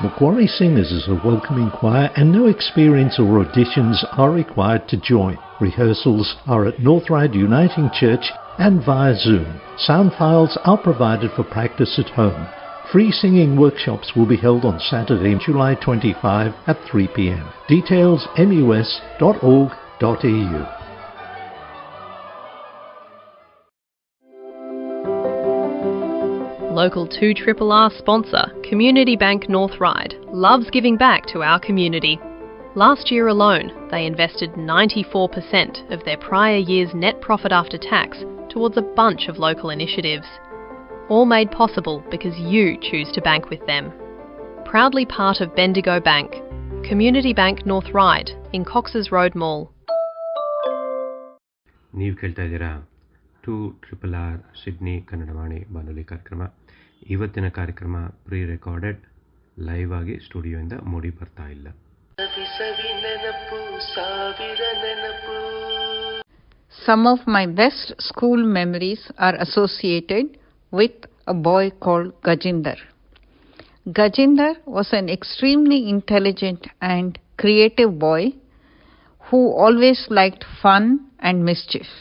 Macquarie Singers is a welcoming choir and no experience or auditions are required to join. Rehearsals are at Northride Uniting Church and via Zoom. Sound files are provided for practice at home. Free singing workshops will be held on Saturday, July 25 at 3 p.m. Details mus.org.au. Local 2RRR sponsor, Community Bank Northride, loves giving back to our community. Last year alone, they invested 94% of their prior year's net profit after tax towards a bunch of local initiatives. All made possible because you choose to bank with them. Proudly part of Bendigo Bank, Community Bank Northride in Cox's Road Mall. ನೀವು ಕೇಳ್ತಾ ಇದ್ದೀರಾ 2RRR Sydney Kannadavani ಬಾನುಲಿ ಕಾರ್ಯಕ್ರಮ. ಇವತ್ತಿನ ಕಾರ್ಯಕ್ರಮ pre recorded, live ಆಗಿ ಸ್ಟುಡಿಯೋಯಿಂದ ಮೂಡಿ ಬರ್ತಾ ಇಲ್ಲ. Some of my best school memories are associated with a boy called Gajinder. Gajinder was an extremely intelligent and creative boy who always liked fun and mischief.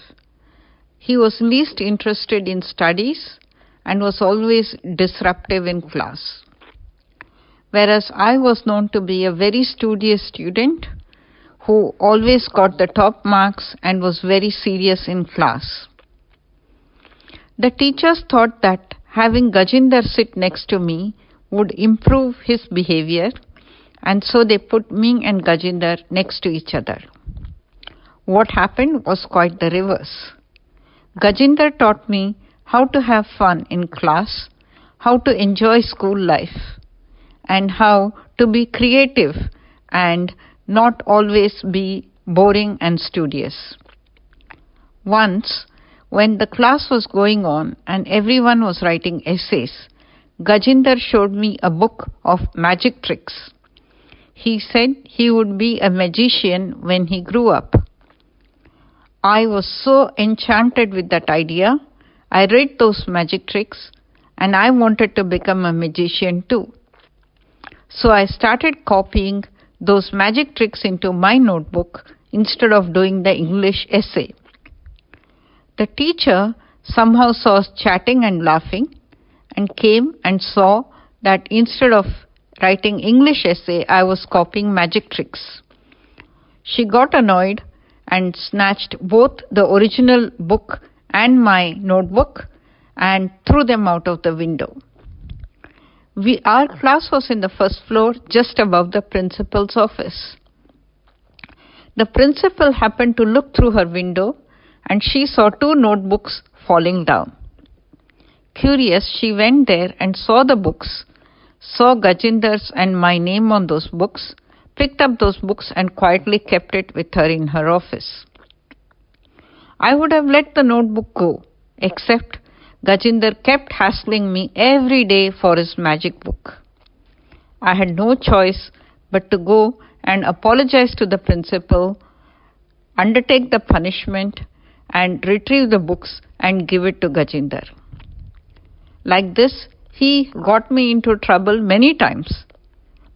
He was least interested in studies and was always disruptive in class. whereas I was known to be a very studious student who always got the top marks and was very serious in class. The teachers thought that having Gajinder sit next to me would improve his behavior, and so they put me and Gajinder next to each other. What happened was quite the reverse. Gajinder taught me how to have fun in class, how to enjoy school life, and how to be creative and not always be boring and studious. Once, when the class was going on and everyone was writing essays, Gajinder showed me a book of magic tricks. He said he would be a magician when he grew up. I was so enchanted with that idea. I read those magic tricks and I wanted to become a magician too. So I started copying those magic tricks into my notebook instead of doing the English essay. The teacher somehow saw us chatting and laughing and came and saw that instead of writing English essay, I was copying magic tricks. She got annoyed and snatched both the original book and my notebook and threw them out of the window. Our class was in the first floor, just above the principal's office. The principal happened to look through her window and she saw 2 notebooks falling down. Curious, she went there and saw the books, saw Gajinder's and my name on those books, picked up those books and quietly kept it with her in her office. I would have let the notebook go, except Gajinder kept hassling me every day for his magic book. I had no choice but to go and apologize to the principal, undertake the punishment, and retrieve the books and give it to Gajinder. Like this, he got me into trouble many times.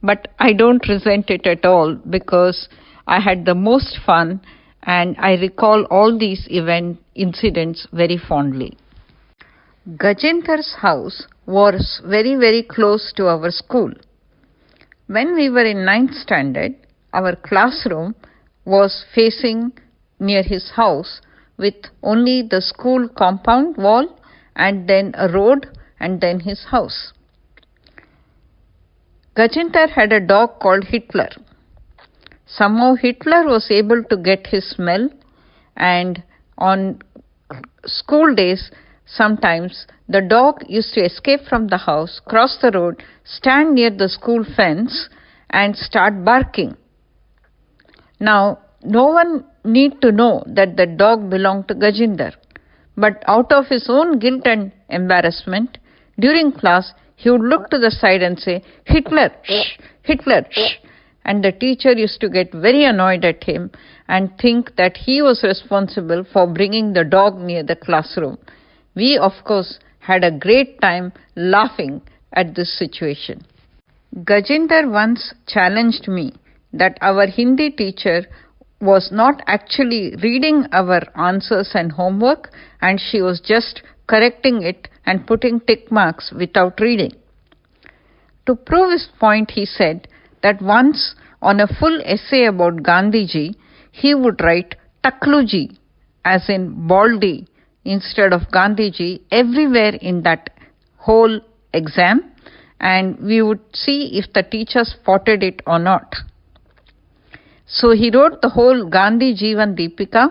But I don't resent it at all because I had the most fun and I recall all these incidents very fondly. Gajinder's house was very, very close to our school. When we were in 9th standard, our classroom was facing near his house with only the school compound wall and then a road and then his house. Gajinder had a dog called Hitler. Somehow Hitler was able to get his smell, and on school days, sometimes the dog used to escape from the house, cross the road, stand near the school fence, and start barking. Now, no one need to know that the dog belonged to Gajinder, but out of his own guilt and embarrassment, during class, he would look to the side and say, "Hitler, shh, Hitler, shh." And the teacher used to get very annoyed at him and think that he was responsible for bringing the dog near the classroom. We, of course, had a great time laughing at this situation. Gajinder once challenged me that our Hindi teacher was not actually reading our answers and homework, and she was just correcting it and putting tick marks without reading. To prove his point, he said that once on a full essay about Gandhiji, he would write Takluji, as in Baldy, instead of Gandhiji, everywhere in that whole exam, and we would see if the teacher spotted it or not. So he wrote the whole Gandhi Jeevan Deepika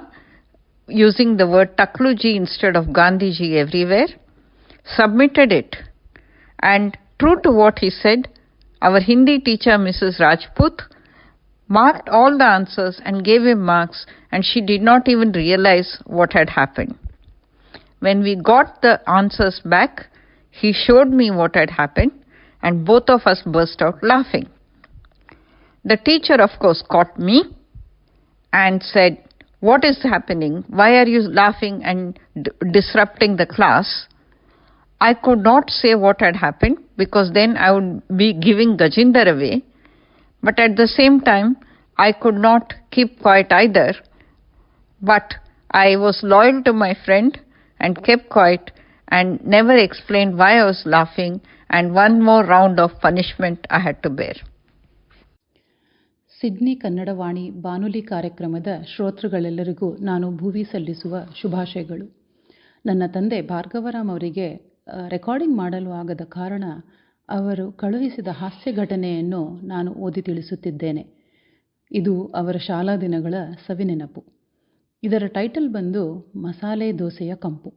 using the word Takluji instead of Gandhiji everywhere, submitted it, and true to what he said, our Hindi teacher, Mrs. Rajput, marked all the answers and gave him marks, and she did not even realize what had happened. When we got the answers back, he showed me what had happened, and both of us burst out laughing. The teacher, of course, caught me and said, "What is happening? Why are you laughing and disrupting the class?" I could not say what had happened because then I would be giving Gajinder away. But at the same time, I could not keep quiet either. But I was loyal to my friend and kept quiet and never explained why I was laughing, and one more round of punishment I had to bear. Sydney Kannadavani ಬಾನುಲಿ ಕಾರ್ಯಕ್ರಮದ ಶ್ರೋತೃಗಳೆಲ್ಲರಿಗೂ ನಾನು ಭುವಿ ಸಲ್ಲಿಸುವ ಶುಭಾಶಯಗಳು. ನನ್ನ ತಂದೆ ಭಾರ್ಗವರಾಮ್ ಅವರಿಗೆ recording ಮಾಡಲು ಆಗದ ಕಾರಣ ಅವರು ಕಳುಹಿಸಿದ ಹಾಸ್ಯ ಘಟನೆಯನ್ನು ನಾನು ಓದಿ ತಿಳಿಸುತ್ತಿದ್ದೇನೆ. ಇದು ಅವರ ಶಾಲಾ ದಿನಗಳ ಸವಿನೆನಪು. ಇದರ ಟೈಟಲ್ ಬಂದು ಮಸಾಲೆ ದೋಸೆಯ ಕಂಪು.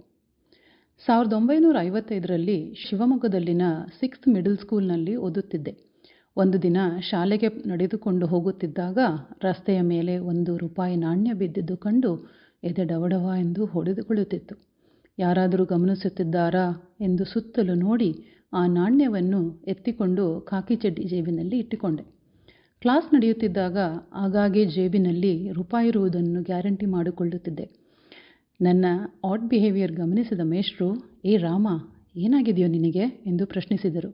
1955ರಲ್ಲಿ ಶಿವಮೊಗ್ಗದಲ್ಲಿನ 6th ಮಿಡಲ್ ಸ್ಕೂಲ್ನಲ್ಲಿ ಓದುತ್ತಿದ್ದೆ. ಒಂದು ದಿನ ಶಾಲೆಗೆ ನಡೆದುಕೊಂಡು ಹೋಗುತ್ತಿದ್ದಾಗ ರಸ್ತೆಯ ಮೇಲೆ ₹1 ನಾಣ್ಯ ಬಿದ್ದಿದ್ದು ಕಂಡು ಎದೆ ಡವಡವ ಎಂದು ಹೊಡೆದುಕೊಳ್ಳುತ್ತಿತ್ತು. ಯಾರಾದರೂ ಗಮನಿಸುತ್ತಿದ್ದಾರಾ ಎಂದು ಸುತ್ತಲೂ ನೋಡಿ ಆ ನಾಣ್ಯವನ್ನು ಎತ್ತಿಕೊಂಡು ಖಾಕಿ ಚಡ್ಡಿ ಜೇಬಿನಲ್ಲಿ ಇಟ್ಟುಕೊಂಡೆ. ಕ್ಲಾಸ್ ನಡೆಯುತ್ತಿದ್ದಾಗ ಆಗಾಗ್ಗೆ ಜೇಬಿನಲ್ಲಿ ರೂಪಾಯಿ ಇರುವುದನ್ನು ಗ್ಯಾರಂಟಿ ಮಾಡಿಕೊಳ್ಳುತ್ತಿದ್ದೆ. ನನ್ನ ಆಡ್ ಬಿಹೇವಿಯರ್ ಗಮನಿಸಿದ ಮೇಷ್ಟ್ರು, "ಏ ರಾಮ, ಏನಾಗಿದೆಯೋ ನಿನಗೆ?" ಎಂದು ಪ್ರಶ್ನಿಸಿದರು.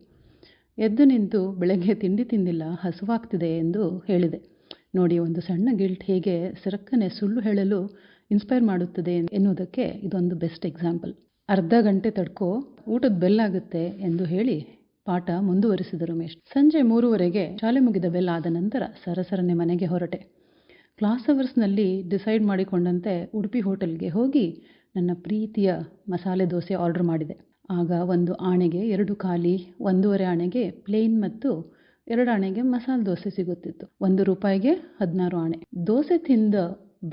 ಎದ್ದು ನಿಂತು, "ಬೆಳಗ್ಗೆ ತಿಂಡಿ ತಿಂದಿಲ್ಲ, ಹಸುವಾಗ್ತಿದೆ" ಎಂದು ಹೇಳಿದೆ. ನೋಡಿ, ಒಂದು ಸಣ್ಣ ಗಿಲ್ಟ್ ಹೇಗೆ ಸಿರಕ್ಕನೆ ಸುಳ್ಳು ಹೇಳಲು ಇನ್ಸ್ಪೈರ್ ಮಾಡುತ್ತದೆ ಎನ್ನುವುದಕ್ಕೆ ಇದೊಂದು ಬೆಸ್ಟ್ ಎಕ್ಸಾಂಪಲ್. ಅರ್ಧ ಗಂಟೆ ತಡ್ಕೋ, ಊಟದ ಬೆಲ್ ಆಗುತ್ತೆ ಎಂದು ಹೇಳಿ ಪಾಠ ಮುಂದುವರಿಸಿದರು ಮೇಷ್ಟ್ರು. ಸಂಜೆ 3:30ಗೆ ಶಾಲೆ ಮುಗಿದ ಬೆಲ್ ಆದ ನಂತರ ಸರಸರನೆ ಮನೆಗೆ ಹೊರಟೆ. ಕ್ಲಾಸ್ ಅವರ್ಸ್ನಲ್ಲಿ ಡಿಸೈಡ್ ಮಾಡಿಕೊಂಡಂತೆ ಉಡುಪಿ ಹೋಟೆಲ್ಗೆ ಹೋಗಿ ನನ್ನ ಪ್ರೀತಿಯ ಮಸಾಲೆ ದೋಸೆ ಆರ್ಡರ್ ಮಾಡಿದೆ. ಆಗ 1 ಆಣೆಗೆ 2 ಖಾಲಿ, 1.5 ಆಣೆಗೆ ಪ್ಲೇನ್ ಮತ್ತು 2 ಆಣೆಗೆ ಮಸಾಲೆ ದೋಸೆ ಸಿಗುತ್ತಿತ್ತು. ₹1ಗೆ 16 ಆಣೆ. ದೋಸೆ ತಿಂದ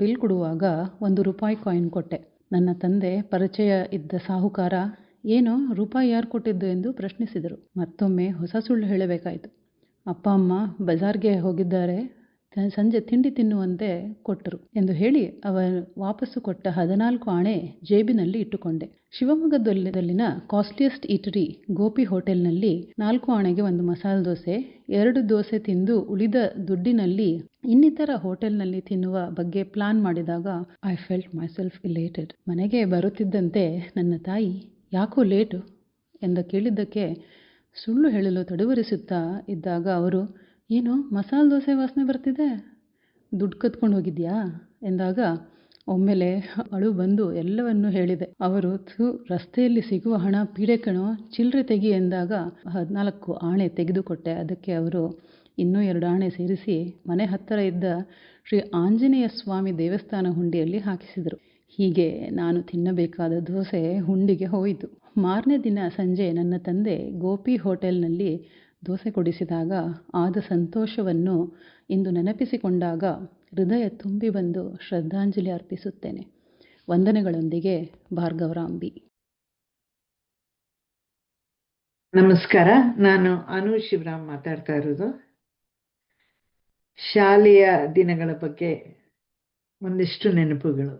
ಬಿಲ್ ಕೊಡುವಾಗ ₹1 ಕಾಯಿನ್ ಕೊಟ್ಟೆ. ನನ್ನ ತಂದೆ ಪರಿಚಯ ಇದ್ದ ಸಾಹುಕಾರ, "ಏನು, ರೂಪಾಯಿ ಯಾರು ಕೊಟ್ಟಿದ್ದು?" ಎಂದು ಪ್ರಶ್ನಿಸಿದರು. ಮತ್ತೊಮ್ಮೆ ಹೊಸ ಸುಳ್ಳು ಹೇಳಬೇಕಾಯಿತು. "ಅಪ್ಪ ಅಮ್ಮ ಬಜಾರ್ಗೆ ಹೋಗಿದ್ದಾರೆ, ಸಂಜೆ ತಿಂಡಿ ತಿನ್ನುವಂತೆ ಕೊಟ್ಟರು" ಎಂದು ಹೇಳಿ ಅವರು ವಾಪಸ್ಸು ಕೊಟ್ಟ 14 ಆಣೆ ಜೇಬಿನಲ್ಲಿ ಇಟ್ಟುಕೊಂಡೆ. ಶಿವಮೊಗ್ಗದಲ್ಲಿನ ಕಾಸ್ಟ್ಲಿಯೆಸ್ಟ್ ಈಟರಿ ಗೋಪಿ ಹೋಟೆಲ್ನಲ್ಲಿ 4 ಆಣೆಗೆ 1 ಮಸಾಲೆ ದೋಸೆ, 2 ದೋಸೆ ತಿಂದು ಉಳಿದ ದುಡ್ಡಿನಲ್ಲಿ ಇನ್ನಿತರ ಹೋಟೆಲ್ನಲ್ಲಿ ತಿನ್ನುವ ಬಗ್ಗೆ ಪ್ಲಾನ್ ಮಾಡಿದಾಗ ಐ ಫೆಲ್ಟ್ ಮೈಸೆಲ್ಫ್ ಇಲೇಟೆಡ್. ಮನೆಗೆ ಬರುತ್ತಿದ್ದಂತೆ ನನ್ನ ತಾಯಿ, "ಯಾಕೋ ಲೇಟು?" ಎಂದು ಕೇಳಿದ್ದಕ್ಕೆ ಸುಳ್ಳು ಹೇಳಲು ತಡವರಿಸುತ್ತಾ ಇದ್ದಾಗ ಅವರು, "ಏನು, ಮಸಾಲೆ ದೋಸೆ ವಾಸನೆ ಬರ್ತಿದೆ, ದುಡ್ಡು ಕತ್ಕೊಂಡು ಹೋಗಿದ್ಯಾ?" ಎಂದಾಗ ಒಮ್ಮೆಲೆ ಅಳು ಬಂದು ಎಲ್ಲವನ್ನೂ ಹೇಳಿದೆ. ಅವರು, ರಸ್ತೆಯಲ್ಲಿ ಸಿಗುವ ಹಣ ಪೀಡೆ ಕಣೋ, ಚಿಲ್ಲರೆ ತೆಗಿ ಎಂದಾಗ 14 ಆಣೆ ತೆಗೆದುಕೊಟ್ಟೆ. ಅದಕ್ಕೆ ಅವರು ಇನ್ನೂ 2 ಆಣೆ ಸೇರಿಸಿ ಮನೆ ಹತ್ತಿರ ಇದ್ದ ಶ್ರೀ ಆಂಜನೇಯ ಸ್ವಾಮಿ ದೇವಸ್ಥಾನ ಹುಂಡಿಯಲ್ಲಿ ಹಾಕಿಸಿದರು. ಹೀಗೆ ನಾನು ತಿನ್ನಬೇಕಾದ ದೋಸೆ ಹುಂಡಿಗೆ ಹೋಯಿತು. ಮಾರನೇ ದಿನ ಸಂಜೆ ನನ್ನ ತಂದೆ ಗೋಪಿ ಹೋಟೆಲ್ನಲ್ಲಿ ದೋಸೆ ಕೊಡಿಸಿದಾಗ ಆದ ಸಂತೋಷವನ್ನು ಇಂದು ನೆನಪಿಸಿಕೊಂಡಾಗ ಹೃದಯ ತುಂಬಿ ಬಂದು ಶ್ರದ್ಧಾಂಜಲಿ ಅರ್ಪಿಸುತ್ತೇನೆ. ವಂದನೆಗಳೊಂದಿಗೆ ಭಾರ್ಗವರಾಮ್ ಬಿ. ನಮಸ್ಕಾರ, ನಾನು ಅನು ಶಿವರಾಮ್ ಮಾತಾಡ್ತಾ ಇರೋದು. ಶಾಲೆಯ ದಿನಗಳ ಬಗ್ಗೆ ಒಂದಿಷ್ಟು ನೆನಪುಗಳು.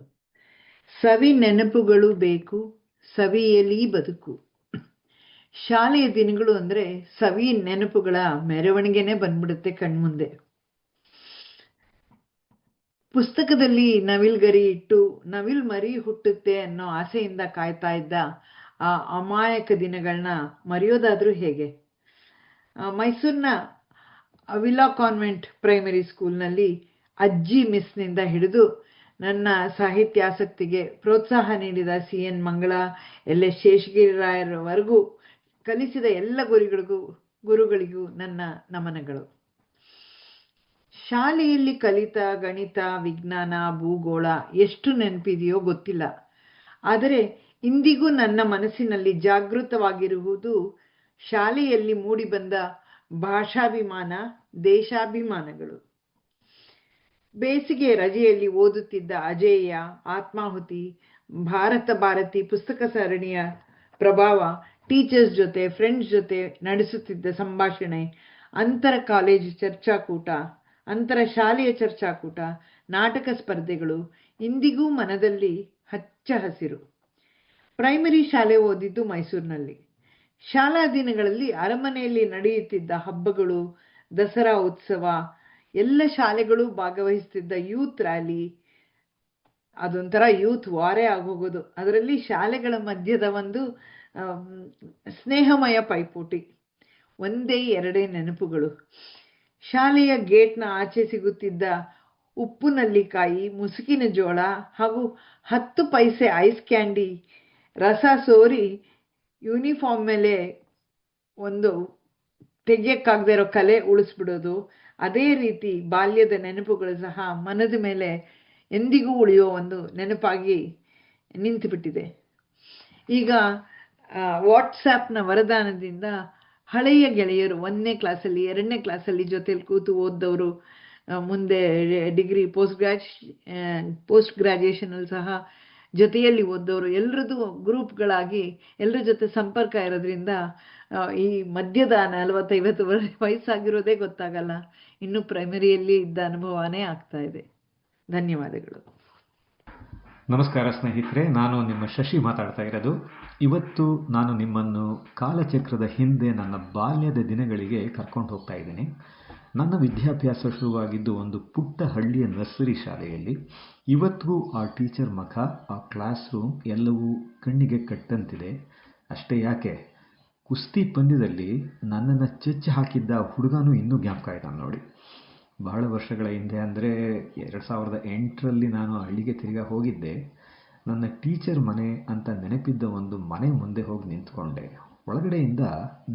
ಸವಿ ನೆನಪುಗಳು ಬೇಕು, ಸವಿಯಲಿ ಬದುಕು. ಶಾಲೆಯ ದಿನಗಳು ಅಂದ್ರೆ ಸವಿ ನೆನಪುಗಳ ಮೆರವಣಿಗೆನೆ ಬಂದ್ಬಿಡುತ್ತೆ ಕಣ್ಮುಂದೆ. ಪುಸ್ತಕದಲ್ಲಿ ನವಿಲ್ ಗರಿ ಇಟ್ಟು ನವಿಲ್ ಮರಿ ಹುಟ್ಟುತ್ತೆ ಅನ್ನೋ ಆಸೆಯಿಂದ ಕಾಯ್ತಾ ಇದ್ದ ಆ ಅಮಾಯಕ ದಿನಗಳನ್ನ ಮರೆಯೋದಾದ್ರೂ ಹೇಗೆ? ಮೈಸೂರಿನ ಅವಿಲಾ ಕಾನ್ವೆಂಟ್ ಪ್ರೈಮರಿ ಸ್ಕೂಲ್ನಲ್ಲಿ ಅಜ್ಜಿ ಮಿಸ್ನಿಂದ ಹಿಡಿದು ನನ್ನ ಸಾಹಿತ್ಯಾಸಕ್ತಿಗೆ ಪ್ರೋತ್ಸಾಹ ನೀಡಿದ CN ಮಂಗಳ, LS ಶೇಷಗಿರಿರಾಯರವರೆಗೂ ಕಲಿಸಿದ ಎಲ್ಲ ಗುರುಗಳಿಗೂ ನನ್ನ ನಮನಗಳು. ಶಾಲೆಯಲ್ಲಿ ಕಲಿತ ಗಣಿತ, ವಿಜ್ಞಾನ, ಭೂಗೋಳ ಎಷ್ಟು ನೆನಪಿದೆಯೋ ಗೊತ್ತಿಲ್ಲ. ಆದರೆ ಇಂದಿಗೂ ನನ್ನ ಮನಸ್ಸಿನಲ್ಲಿ ಜಾಗೃತವಾಗಿರುವುದು ಶಾಲೆಯಲ್ಲಿ ಮೂಡಿಬಂದ ಭಾಷಾಭಿಮಾನ, ದೇಶಾಭಿಮಾನಗಳು. ಬೇಸಿಗೆ ರಜೆಯಲ್ಲಿ ಓದುತ್ತಿದ್ದ ಅಜೇಯ, ಆತ್ಮಾಹುತಿ, ಭಾರತ ಭಾರತಿ ಪುಸ್ತಕ ಸರಣಿಯ ಪ್ರಭಾವ, ಟೀಚರ್ಸ್ ಜೊತೆ, ಫ್ರೆಂಡ್ಸ್ ಜೊತೆ ನಡೆಸುತ್ತಿದ್ದ ಸಂಭಾಷಣೆ, ಅಂತರ ಕಾಲೇಜು ಚರ್ಚಾಕೂಟ, ಅಂತರ ಶಾಲೆಯ ಚರ್ಚಾಕೂಟ, ನಾಟಕ ಸ್ಪರ್ಧೆಗಳು ಇಂದಿಗೂ ಮನದಲ್ಲಿ ಹಚ್ಚ ಹಸಿರು. ಪ್ರೈಮರಿ ಶಾಲೆ ಓದಿದ್ದು ಮೈಸೂರಿನಲ್ಲಿ. ಶಾಲಾ ದಿನಗಳಲ್ಲಿ ಅರಮನೆಯಲ್ಲಿ ನಡೆಯುತ್ತಿದ್ದ ಹಬ್ಬಗಳು, ದಸರಾ ಉತ್ಸವ, ಎಲ್ಲ ಶಾಲೆಗಳು ಭಾಗವಹಿಸುತ್ತಿದ್ದ ಯೂತ್ ರ್ಯಾಲಿ, ಅದೊಂಥರ ಯೂತ್ ವಾರೇ ಆಗೋಗೋದು. ಅದರಲ್ಲಿ ಶಾಲೆಗಳ ಮಧ್ಯದ ಒಂದು ಸ್ನೇಹಮಯ ಪೈಪೋಟಿ. 1-2 ನೆನಪುಗಳು. ಶಾಲೆಯ ಗೇಟ್ನ ಆಚೆ ಸಿಗುತ್ತಿದ್ದ ಉಪ್ಪು ನಲ್ಲಿಕಾಯಿ, ಮುಸುಕಿನ ಜೋಳ ಹಾಗೂ 10 ಪೈಸೆ ಐಸ್ ಕ್ಯಾಂಡಿ ರಸ ಸೋರಿ ಯೂನಿಫಾರ್ಮ್ ಮೇಲೆ ಒಂದು ತೆಗಿಯಕ್ಕಾಗದೇ ಇರೋ ಕಲೆ ಉಳಿಸ್ಬಿಡೋದು, ಅದೇ ರೀತಿ ಬಾಲ್ಯದ ನೆನಪುಗಳು ಸಹ ಮನದ ಮೇಲೆ ಎಂದಿಗೂ ಉಳಿಯೋ ಒಂದು ನೆನಪಾಗಿ ನಿಂತುಬಿಟ್ಟಿದೆ. ಈಗ ವಾಟ್ಸ್ಯಾಪ್ನ ವರದಾನದಿಂದ ಹಳೆಯ ಗೆಳೆಯರು 1ನೇ ಕ್ಲಾಸಲ್ಲಿ 2ನೇ ಕ್ಲಾಸಲ್ಲಿ ಜೊತೆಲಿ ಕೂತು ಓದ್ದವರು, ಮುಂದೆ ಡಿಗ್ರಿ ಪೋಸ್ಟ್ ಗ್ರ್ಯಾಜುಯೇಷನಲ್ಲಿ ಸಹ ಜೊತೆಯಲ್ಲಿ ಓದೋರು ಎಲ್ಲರದ್ದು ಗ್ರೂಪ್ಗಳಾಗಿ ಎಲ್ಲರ ಜೊತೆ ಸಂಪರ್ಕ ಇರೋದ್ರಿಂದ ಈ ಮಧ್ಯದ 40-50 ವಯಸ್ಸಾಗಿರೋದೇ ಗೊತ್ತಾಗಲ್ಲ. ಇನ್ನೂ ಪ್ರೈಮರಿಯಲ್ಲಿ ಇದ್ದ ಅನುಭವನೇ ಆಗ್ತಾ ಇದೆ. ಧನ್ಯವಾದಗಳು. ನಮಸ್ಕಾರ ಸ್ನೇಹಿತರೆ, ನಾನು ನಿಮ್ಮ ಶಶಿ ಮಾತಾಡ್ತಾ ಇರೋದು. ಇವತ್ತು ನಾನು ನಿಮ್ಮನ್ನು ಕಾಲಚಕ್ರದ ಹಿಂದೆ ನನ್ನ ಬಾಲ್ಯದ ದಿನಗಳಿಗೆ ಕರ್ಕೊಂಡು ಹೋಗ್ತಾ ಇದ್ದೀನಿ. ನನ್ನ ವಿದ್ಯಾಭ್ಯಾಸ ಶುರುವಾಗಿದ್ದು ಒಂದು ಪುಟ್ಟ ಹಳ್ಳಿಯ ನರ್ಸರಿ ಶಾಲೆಯಲ್ಲಿ. ಇವತ್ತಿಗೂ ಆ ಟೀಚರ್ ಮುಖ, ಆ ಕ್ಲಾಸ್ ರೂಮ್ ಎಲ್ಲವೂ ಕಣ್ಣಿಗೆ ಕಟ್ಟಂತಿದೆ. ಅಷ್ಟೇ ಯಾಕೆ, ಕುಸ್ತಿ ಪಂದ್ಯದಲ್ಲಿ ನನ್ನನ್ನು ಚೆಚ್ಚಿ ಹಾಕಿದ್ದ ಹುಡುಗನೂ ಇನ್ನೂ ಜ್ಞಾಪಕ ಇದ್ದಾನೆ ನೋಡಿ. ಬಹಳ ವರ್ಷಗಳ ಹಿಂದೆ, ಅಂದರೆ 2008ರಲ್ಲಿ ನಾನು ಹಳ್ಳಿಗೆ ತಿರುಗಾ ಹೋಗಿದ್ದೆ. ನನ್ನ ಟೀಚರ್ ಮನೆ ಅಂತ ನೆನಪಿದ್ದ ಒಂದು ಮನೆ ಮುಂದೆ ಹೋಗಿ ನಿಂತ್ಕೊಂಡೆ. ಒಳಗಡೆಯಿಂದ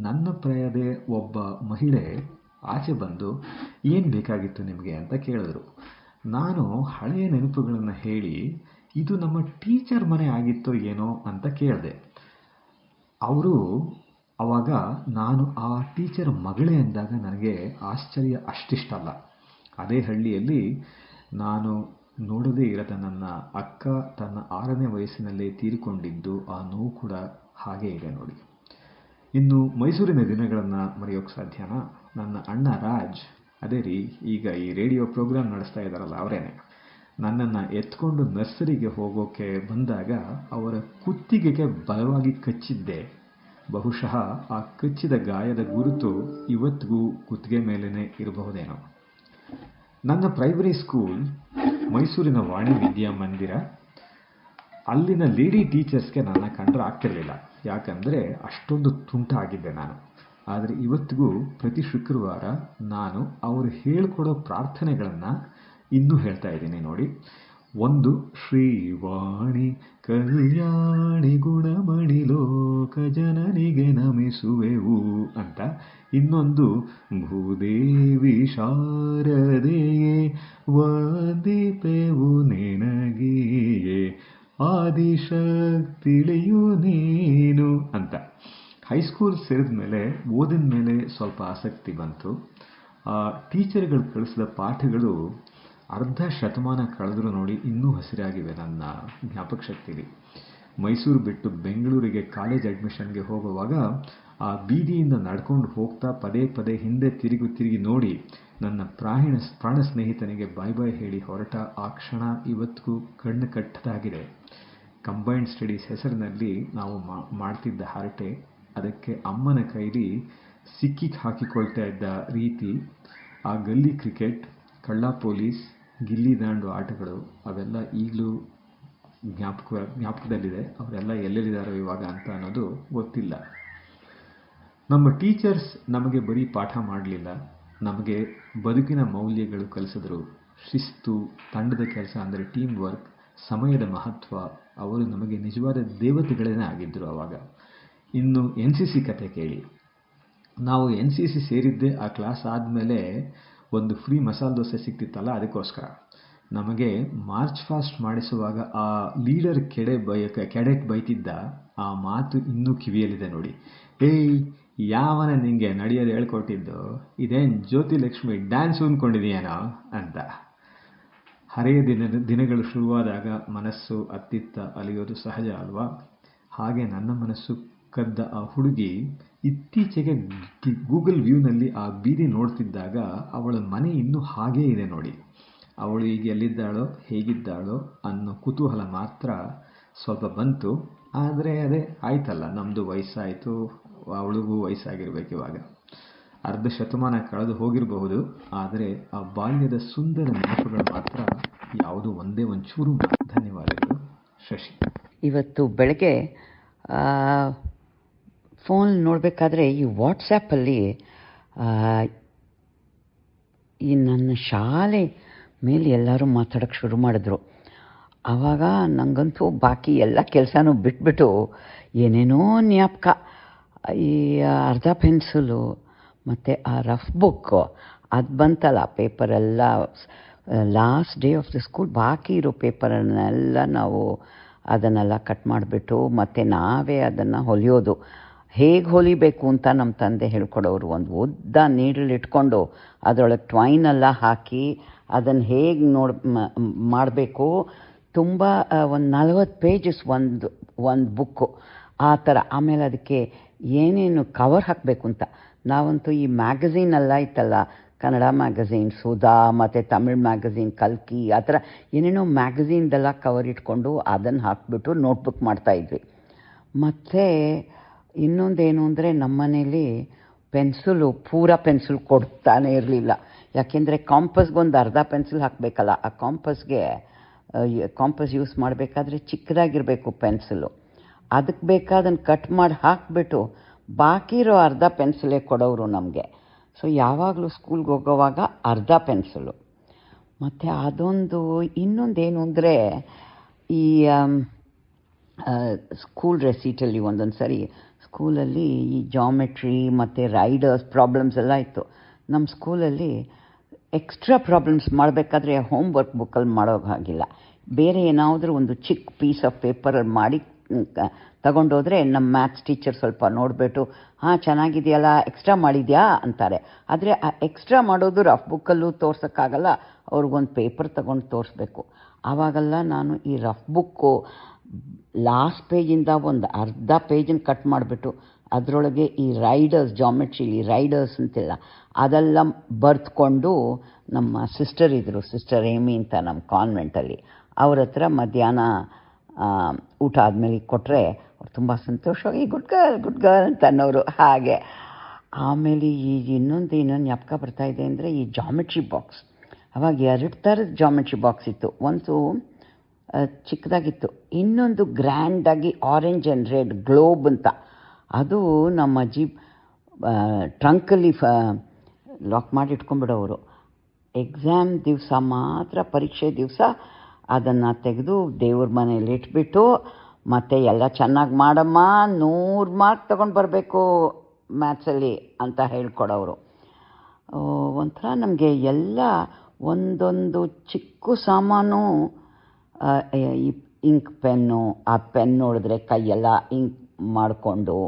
ನನ್ನ ಪ್ರಾಯದ ಒಬ್ಬ ಮಹಿಳೆ ಆಚೆ ಬಂದು, ಏನು ಬೇಕಾಗಿತ್ತು ನಿಮಗೆ ಅಂತ ಕೇಳಿದ್ರು. ನಾನು ಹಳೆಯ ನೆನಪುಗಳನ್ನು ಹೇಳಿ, ಇದು ನಮ್ಮ ಟೀಚರ್ ಮನೆ ಆಗಿತ್ತೋ ಏನೋ ಅಂತ ಕೇಳಿದೆ. ಅವರು ಆವಾಗ ನಾನು ಆ ಟೀಚರ್ ಮಗಳೇ ಎಂದಾಗ ನನಗೆ ಆಶ್ಚರ್ಯ ಅಷ್ಟಿಷ್ಟಲ್ಲ. ಅದೇ ಹಳ್ಳಿಯಲ್ಲಿ ನಾನು ನೋಡದೇ ಇರದ ನನ್ನ ಅಕ್ಕ ತನ್ನ 6ನೇ ವಯಸ್ಸಿನಲ್ಲೇ ತೀರಿಕೊಂಡಿದ್ದು, ಆ ನೋವು ಕೂಡ ಹಾಗೇ ಇದೆ ನೋಡಿ. ಇನ್ನು ಮೈಸೂರಿನ ದಿನಗಳನ್ನು ಮರೆಯೋಕ್ಕೆ ಸಾಧ್ಯನಾ? ನನ್ನ ಅಣ್ಣ ರಾಜ್, ಅದೇ ರೀ ಈಗ ಈ ರೇಡಿಯೋ ಪ್ರೋಗ್ರಾಮ್ ನಡೆಸ್ತಾ ಇದ್ದಾರಲ್ಲ ಅವರೇನೆ, ನನ್ನನ್ನು ಎತ್ಕೊಂಡು ನರ್ಸರಿಗೆ ಹೋಗೋಕ್ಕೆ ಬಂದಾಗ ಅವರ ಕುತ್ತಿಗೆಗೆ ಬಲವಾಗಿ ಕಚ್ಚಿದ್ದೆ. ಬಹುಶಃ ಆ ಕಚ್ಚಿದ ಗಾಯದ ಗುರುತು ಇವತ್ತಿಗೂ ಕುತ್ತಿಗೆ ಮೇಲೇ ಇರಬಹುದೇನೋ. ನನ್ನ ಪ್ರೈಮರಿ ಸ್ಕೂಲ್ ಮೈಸೂರಿನ ವಾಣಿ ವಿದ್ಯಾಮಂದಿರ. ಅಲ್ಲಿನ ಲೇಡಿ ಟೀಚರ್ಸ್ಗೆ ನನ್ನ ಕಂಡ್ರೆ ಆಗ್ತಿರಲಿಲ್ಲ, ಯಾಕಂದರೆ ಅಷ್ಟೊಂದು ತುಂಟ ಆಗಿದ್ದೆ ನಾನು. ಆದರೆ ಇವತ್ತಿಗೂ ಪ್ರತಿ ಶುಕ್ರವಾರ ನಾನು ಅವರು ಹೇಳ್ಕೊಡೋ ಪ್ರಾರ್ಥನೆಗಳನ್ನು ಇನ್ನೂ ಹೇಳ್ತಾ ಇದ್ದೀನಿ ನೋಡಿ. ಒಂದು, ಶ್ರೀವಾಣಿ ಕಲ್ಯಾಣಿ ಗುಣಮಣಿ ಲೋಕ ಜನನಿಗೆ ನಮಿಸುವೆವು ಅಂತ. ಇನ್ನೊಂದು, ಭೂದೇವಿ ಶಾರದೆಯೇ ವಂದಿಪೆವು ನಿನಗಿಯೇ ಆದಿಶಕ್ತಿಳಿಯು ನೀನು ಅಂತ. ಹೈಸ್ಕೂಲ್ ಸೇರಿದ ಮೇಲೆ ಓದಿನ ಮೇಲೆ ಸ್ವಲ್ಪ ಆಸಕ್ತಿ ಬಂತು. ಟೀಚರ್ಗಳು ಕಳಿಸಿದ ಪಾಠಗಳು ಅರ್ಧ ಶತಮಾನ ಕಳೆದರೂ ನೋಡಿ ಇನ್ನೂ ಹಸಿರಾಗಿವೆ ನನ್ನ ಜ್ಞಾಪಕ ಶಕ್ತಿಲಿ. ಮೈಸೂರು ಬಿಟ್ಟು ಬೆಂಗಳೂರಿಗೆ ಕಾಲೇಜ್ ಅಡ್ಮಿಷನ್ಗೆ ಹೋಗುವಾಗ ಆ ಬೀದಿಯಿಂದ ನಡ್ಕೊಂಡು ಹೋಗ್ತಾ ಪದೇ ಪದೇ ಹಿಂದೆ ತಿರುಗಿ ನೋಡಿ ನನ್ನ ಪ್ರಾಣ ಸ್ನೇಹಿತನಿಗೆ ಬಾಯ್ ಬಾಯ್ ಹೇಳಿ ಹೊರಟ ಆ ಕ್ಷಣ ಇವತ್ತಿಗೂ ಕಣ್ಣು ಕಟ್ಟದಾಗಿದೆ. ಕಂಬೈನ್ಡ್ ಸ್ಟಡೀಸ್ ಹೆಸರಿನಲ್ಲಿ ನಾವು ಮಾಡ್ತಿದ್ದ ಹರಟೆ, ಅದಕ್ಕೆ ಅಮ್ಮನ ಕೈಲಿ ಸಿಕ್ಕಿಗೆ ಹಾಕಿಕೊಳ್ತಾ ಇದ್ದ ರೀತಿ, ಆ ಗಲ್ಲಿ ಕ್ರಿಕೆಟ್, ಕಳ್ಳ ಪೊಲೀಸ್, ಗಿಲ್ಲಿ ದಾಂಡು ಆಟಗಳು, ಅವೆಲ್ಲ ಈಗಲೂ ಜ್ಞಾಪಕದಲ್ಲಿದೆ. ಅವರೆಲ್ಲ ಎಲ್ಲೆಲ್ಲಿದ್ದಾರೋ ಇವಾಗ ಅಂತ ಅನ್ನೋದು ಗೊತ್ತಿಲ್ಲ. ನಮ್ಮ ಟೀಚರ್ಸ್ ನಮಗೆ ಬರೀ ಪಾಠ ಮಾಡಲಿಲ್ಲ, ನಮಗೆ ಬದುಕಿನ ಮೌಲ್ಯಗಳು ಕಲಿಸಿದ್ರು. ಶಿಸ್ತು, ತಂಡದ ಕೆಲಸ ಅಂದರೆ ಟೀಮ್ ವರ್ಕ್, ಸಮಯದ ಮಹತ್ವ. ಅವರು ನಮಗೆ ನಿಜವಾದ ದೇವತೆಗಳೇ ಆಗಿದ್ದರು ಆವಾಗ. ಇನ್ನು NCC ಕತೆ ಕೇಳಿ. ನಾವು NCC ಸೇರಿದ್ದೇ ಆ ಕ್ಲಾಸ್ ಆದಮೇಲೆ ಒಂದು ಫ್ರೀ ಮಸಾಲೆ ದೋಸೆ ಸಿಗ್ತಿತ್ತಲ್ಲ, ಅದಕ್ಕೋಸ್ಕರ. ನಮಗೆ ಮಾರ್ಚ್ ಫಾಸ್ಟ್ ಮಾಡಿಸುವಾಗ ಆ ಲೀಡರ್ ಕೆಡೆಟ್ ಬೈತಿದ್ದ ಆ ಮಾತು ಇನ್ನೂ ಕಿವಿಯಲ್ಲಿದೆ ನೋಡಿ. ಏಯ್, ಯಾವನ ನಿಂಗೆ ನಡೆಯೋದು ಹೇಳ್ಕೊಟ್ಟಿದ್ದು? ಇದೇನು ಜ್ಯೋತಿಲಕ್ಷ್ಮಿ ಡ್ಯಾನ್ಸ್ ಅಂದ್ಕೊಂಡಿದೆಯೇನೋ ಅಂತ. ಹರೆಯ ದಿನಗಳು ಶುರುವಾದಾಗ ಮನಸ್ಸು ಅತ್ತಿತ್ತ ಅಲಿಯೋದು ಸಹಜ ಅಲ್ವಾ? ಹಾಗೆ ನನ್ನ ಮನಸ್ಸು ಕದ್ದ ಆ ಹುಡುಗಿ ಇತ್ತೀಚೆಗೆ ಗೂಗಲ್ ವ್ಯೂನಲ್ಲಿ ಆ ಬೀದಿ ನೋಡ್ತಿದ್ದಾಗ ಅವಳ ಮನೆ ಇನ್ನೂ ಹಾಗೇ ಇದೆ ನೋಡಿ. ಅವಳು ಈಗ ಎಲ್ಲಿದ್ದಾಳೋ ಹೇಗಿದ್ದಾಳೋ ಅನ್ನೋ ಕುತೂಹಲ ಮಾತ್ರ ಸ್ವಲ್ಪ ಬಂತು. ಆದರೆ ಅದೇ ಆಯ್ತಲ್ಲ, ನಮ್ಮದು ವಯಸ್ಸಾಯಿತು, ಅವಳಿಗೂ ವಯಸ್ಸಾಗಿರ್ಬೇಕು ಇವಾಗ. ಅರ್ಧ ಶತಮಾನ ಕಳೆದು ಹೋಗಿರಬಹುದು, ಆದರೆ ಆ ಬಾಲ್ಯದ ಸುಂದರ ನೆನಪುಗಳು ಮಾತ್ರ ಯಾವುದೋ ಒಂದೇ ಒಂಚೂರು. ಧನ್ಯವಾದಗಳು. ಶಶಿ. ಇವತ್ತು ಬೆಳಗ್ಗೆ ಫೋನ್ ನೋಡಬೇಕಾದ್ರೆ ಈ ವಾಟ್ಸಪ್ಪಲ್ಲಿ ಈ ನನ್ನ ಶಾಲೆ ಮೇಲೆ ಎಲ್ಲರೂ ಮಾತಾಡೋಕ್ಕೆ ಶುರು ಮಾಡಿದ್ರು. ಆವಾಗ ನನಗಂತೂ ಬಾಕಿ ಎಲ್ಲ ಕೆಲಸನೂ ಬಿಟ್ಬಿಟ್ಟು ಏನೇನೋ ಜ್ಞಾಪಕ. ಈ ಅರ್ಧ ಪೆನ್ಸಿಲು ಮತ್ತು ಆ ರಫ್ ಬುಕ್ಕು ಅದು ಬಂತಲ್ಲ ಪೇಪರೆಲ್ಲ, last day of the school ಬಾಕಿ ಇರೋ ಪೇಪರನ್ನೆಲ್ಲ ನಾವು ಅದನ್ನೆಲ್ಲ ಕಟ್ ಮಾಡಿಬಿಟ್ಟು ಮತ್ತು ನಾವೇ ಅದನ್ನು ಹೊಲಿಯೋದು. ಹೇಗೆ ಹೊಲಿಬೇಕು ಅಂತ ನಮ್ಮ ತಂದೆ ಹೇಳ್ಕೊಡೋರು. ಒಂದು ಉದ್ದ ನೀಡಲ್ ಇಟ್ಕೊಂಡು ಅದರೊಳಗೆ ಟ್ವೈನೆಲ್ಲ ಹಾಕಿ ಅದನ್ನು ಹೇಗೆ ಮಾಡಬೇಕು. ತುಂಬ ಒಂದು 40 ಪೇಜಸ್ ಒಂದು ಬುಕ್ಕು ಆ ಥರ. ಆಮೇಲೆ ಅದಕ್ಕೆ ಏನೇನು ಕವರ್ ಹಾಕಬೇಕು ಅಂತ. ನಾವಂತೂ ಈ ಮ್ಯಾಗಝೀನೆಲ್ಲ ಇತ್ತಲ್ಲ, ಕನ್ನಡ ಮ್ಯಾಗಝೀನ್ ಸುಧಾ ಮತ್ತು ತಮಿಳ್ ಮ್ಯಾಗಝೀನ್ ಕಲ್ಕಿ, ಆ ಥರ ಏನೇನೋ ಮ್ಯಾಗಝೀನ್ದೆಲ್ಲ ಕವರ್ ಇಟ್ಕೊಂಡು ಅದನ್ನು ಹಾಕಿಬಿಟ್ಟು ನೋಟ್ಬುಕ್ ಮಾಡ್ತಾಯಿದ್ವಿ. ಮತ್ತು ಇನ್ನೊಂದೇನು ಅಂದರೆ ನಮ್ಮ ಮನೇಲಿ ಪೂರ ಪೆನ್ಸಿಲ್ ಕೊಡ್ತಾನೆ ಇರಲಿಲ್ಲ. ಯಾಕೆಂದರೆ ಕಾಂಪಸ್ಗೊಂದು ಅರ್ಧ ಪೆನ್ಸಿಲ್ ಹಾಕಬೇಕಲ್ಲ, ಆ ಕಾಂಪಸ್ ಯೂಸ್ ಮಾಡಬೇಕಾದ್ರೆ ಚಿಕ್ಕದಾಗಿರಬೇಕು ಪೆನ್ಸಿಲು. ಅದಕ್ಕೆ ಬೇಕಾದನ್ನು ಕಟ್ ಮಾಡಿ ಹಾಕಿಬಿಟ್ಟು ಬಾಕಿ ಇರೋ ಅರ್ಧ ಪೆನ್ಸಿಲೇ ಕೊಡೋರು ನಮಗೆ. ಸೊ ಯಾವಾಗಲೂ ಸ್ಕೂಲ್ಗೆ ಹೋಗೋವಾಗ ಅರ್ಧ ಪೆನ್ಸಿಲು. ಮತ್ತು ಅದೊಂದು ಇನ್ನೊಂದೇನು ಅಂದರೆ ಈ ಸ್ಕೂಲ್ ರೆಸೀಟಲ್ಲಿ ಒಂದೊಂದು ಸರಿ ಸ್ಕೂಲಲ್ಲಿ ಈ ಜಾಮೆಟ್ರಿ ಮತ್ತು ರೈಡರ್ಸ್ ಪ್ರಾಬ್ಲಮ್ಸ್ ಎಲ್ಲ ಇತ್ತು. ನಮ್ಮ ಸ್ಕೂಲಲ್ಲಿ ಎಕ್ಸ್ಟ್ರಾ ಪ್ರಾಬ್ಲಮ್ಸ್ ಮಾಡಬೇಕಾದ್ರೆ ಹೋಮ್ವರ್ಕ್ ಬುಕ್ಕಲ್ಲಿ ಮಾಡೋ ಹಾಗಿಲ್ಲ. ಬೇರೆ ಏನಾದರೂ ಒಂದು ಚಿಕ್ಕ ಪೀಸ್ ಆಫ್ ಪೇಪರಲ್ಲಿ ಮಾಡಿ ತಗೊಂಡೋದ್ರೆ ನಮ್ಮ ಮ್ಯಾಥ್ಸ್ ಟೀಚರ್ ಸ್ವಲ್ಪ ನೋಡಿಬಿಟ್ಟು ಹಾಂ ಚೆನ್ನಾಗಿದೆಯಲ್ಲ, ಎಕ್ಸ್ಟ್ರಾ ಮಾಡಿದ್ಯಾ ಅಂತಾರೆ. ಆದರೆ ಆ ಎಕ್ಸ್ಟ್ರಾ ಮಾಡೋದು ರಫ್ ಬುಕ್ಕಲ್ಲೂ ತೋರ್ಸೋಕ್ಕಾಗಲ್ಲ, ಅವ್ರಿಗೊಂದು ಪೇಪರ್ ತಗೊಂಡು ತೋರಿಸ್ಬೇಕು. ಆವಾಗೆಲ್ಲ ನಾನು ಈ ರಫ್ ಬುಕ್ಕು ಲಾಸ್ಟ್ ಪೇಜಿಂದ ಒಂದು ಅರ್ಧ ಪೇಜನ್ನು ಕಟ್ ಮಾಡಿಬಿಟ್ಟು ಅದರೊಳಗೆ ಈ ರೈಡರ್ಸ್, ಜಾಮೆಟ್ರಿಲಿ ರೈಡರ್ಸ್ ಅಂತಿಲ್ಲ, ಅದೆಲ್ಲ ಬರೆದುಕೊಂಡು ನಮ್ಮ ಸಿಸ್ಟರ್ ಇದ್ದರು, ಸಿಸ್ಟರ್ ಏಮಿ ಅಂತ ನಮ್ಮ ಕಾನ್ವೆಂಟಲ್ಲಿ, ಅವ್ರ ಹತ್ರ ಮಧ್ಯಾಹ್ನ ಊಟ ಆದಮೇಲೆ ಕೊಟ್ಟರೆ ಅವ್ರು ತುಂಬ ಸಂತೋಷವಾಗಿ ಗುಡ್ ಗರ್ಲ್ ಅಂತ ಅನ್ನೋರು. ಹಾಗೆ ಆಮೇಲೆ ಈಗ ಇನ್ನೊಂದು ಜ್ಞಾಪಕ ಬರ್ತಾಯಿದೆ ಅಂದರೆ ಈ ಜಾಮೆಟ್ರಿ ಬಾಕ್ಸ್. ಅವಾಗ 2 ಥರದ ಜಾಮೆಟ್ರಿ ಬಾಕ್ಸ್ ಇತ್ತು. ಒಂದು ಚಿಕ್ಕದಾಗಿತ್ತು, ಇನ್ನೊಂದು ಗ್ರ್ಯಾಂಡಾಗಿ ಆರೆಂಜ್ ಆ್ಯಂಡ್ ರೆಡ್ ಗ್ಲೋಬ್ ಅಂತ. ಅದು ನಮ್ಮ ಅಜ್ಜಿ ಟ್ರಂಕಲ್ಲಿ ಲಾಕ್ ಮಾಡಿ ಇಟ್ಕೊಂಡ್ಬಿಡೋರು. ಎಕ್ಸಾಮ್ ದಿವಸ ಮಾತ್ರ, ಪರೀಕ್ಷೆ ದಿವಸ ಅದನ್ನು ತೆಗೆದು ದೇವ್ರ ಮನೇಲಿ ಇಟ್ಬಿಟ್ಟು ಮತ್ತು ಎಲ್ಲ ಚೆನ್ನಾಗಿ ಮಾಡಮ್ಮ, 100 ಮಾರ್ಕ್ ತೊಗೊಂಡು ಬರಬೇಕು ಮ್ಯಾಥ್ಸಲ್ಲಿ ಅಂತ ಹೇಳ್ಕೊಡೋರು. ಒಂಥರ ನಮಗೆ ಎಲ್ಲ ಒಂದೊಂದು ಚಿಕ್ಕ ಸಾಮಾನು, ಇಂಕ್ ಪೆನ್ನು, ಆ ಪೆನ್ ನೋಡಿದ್ರೆ ಕೈಯೆಲ್ಲ ಇಂಕ್ ಮಾಡಿಕೊಂಡು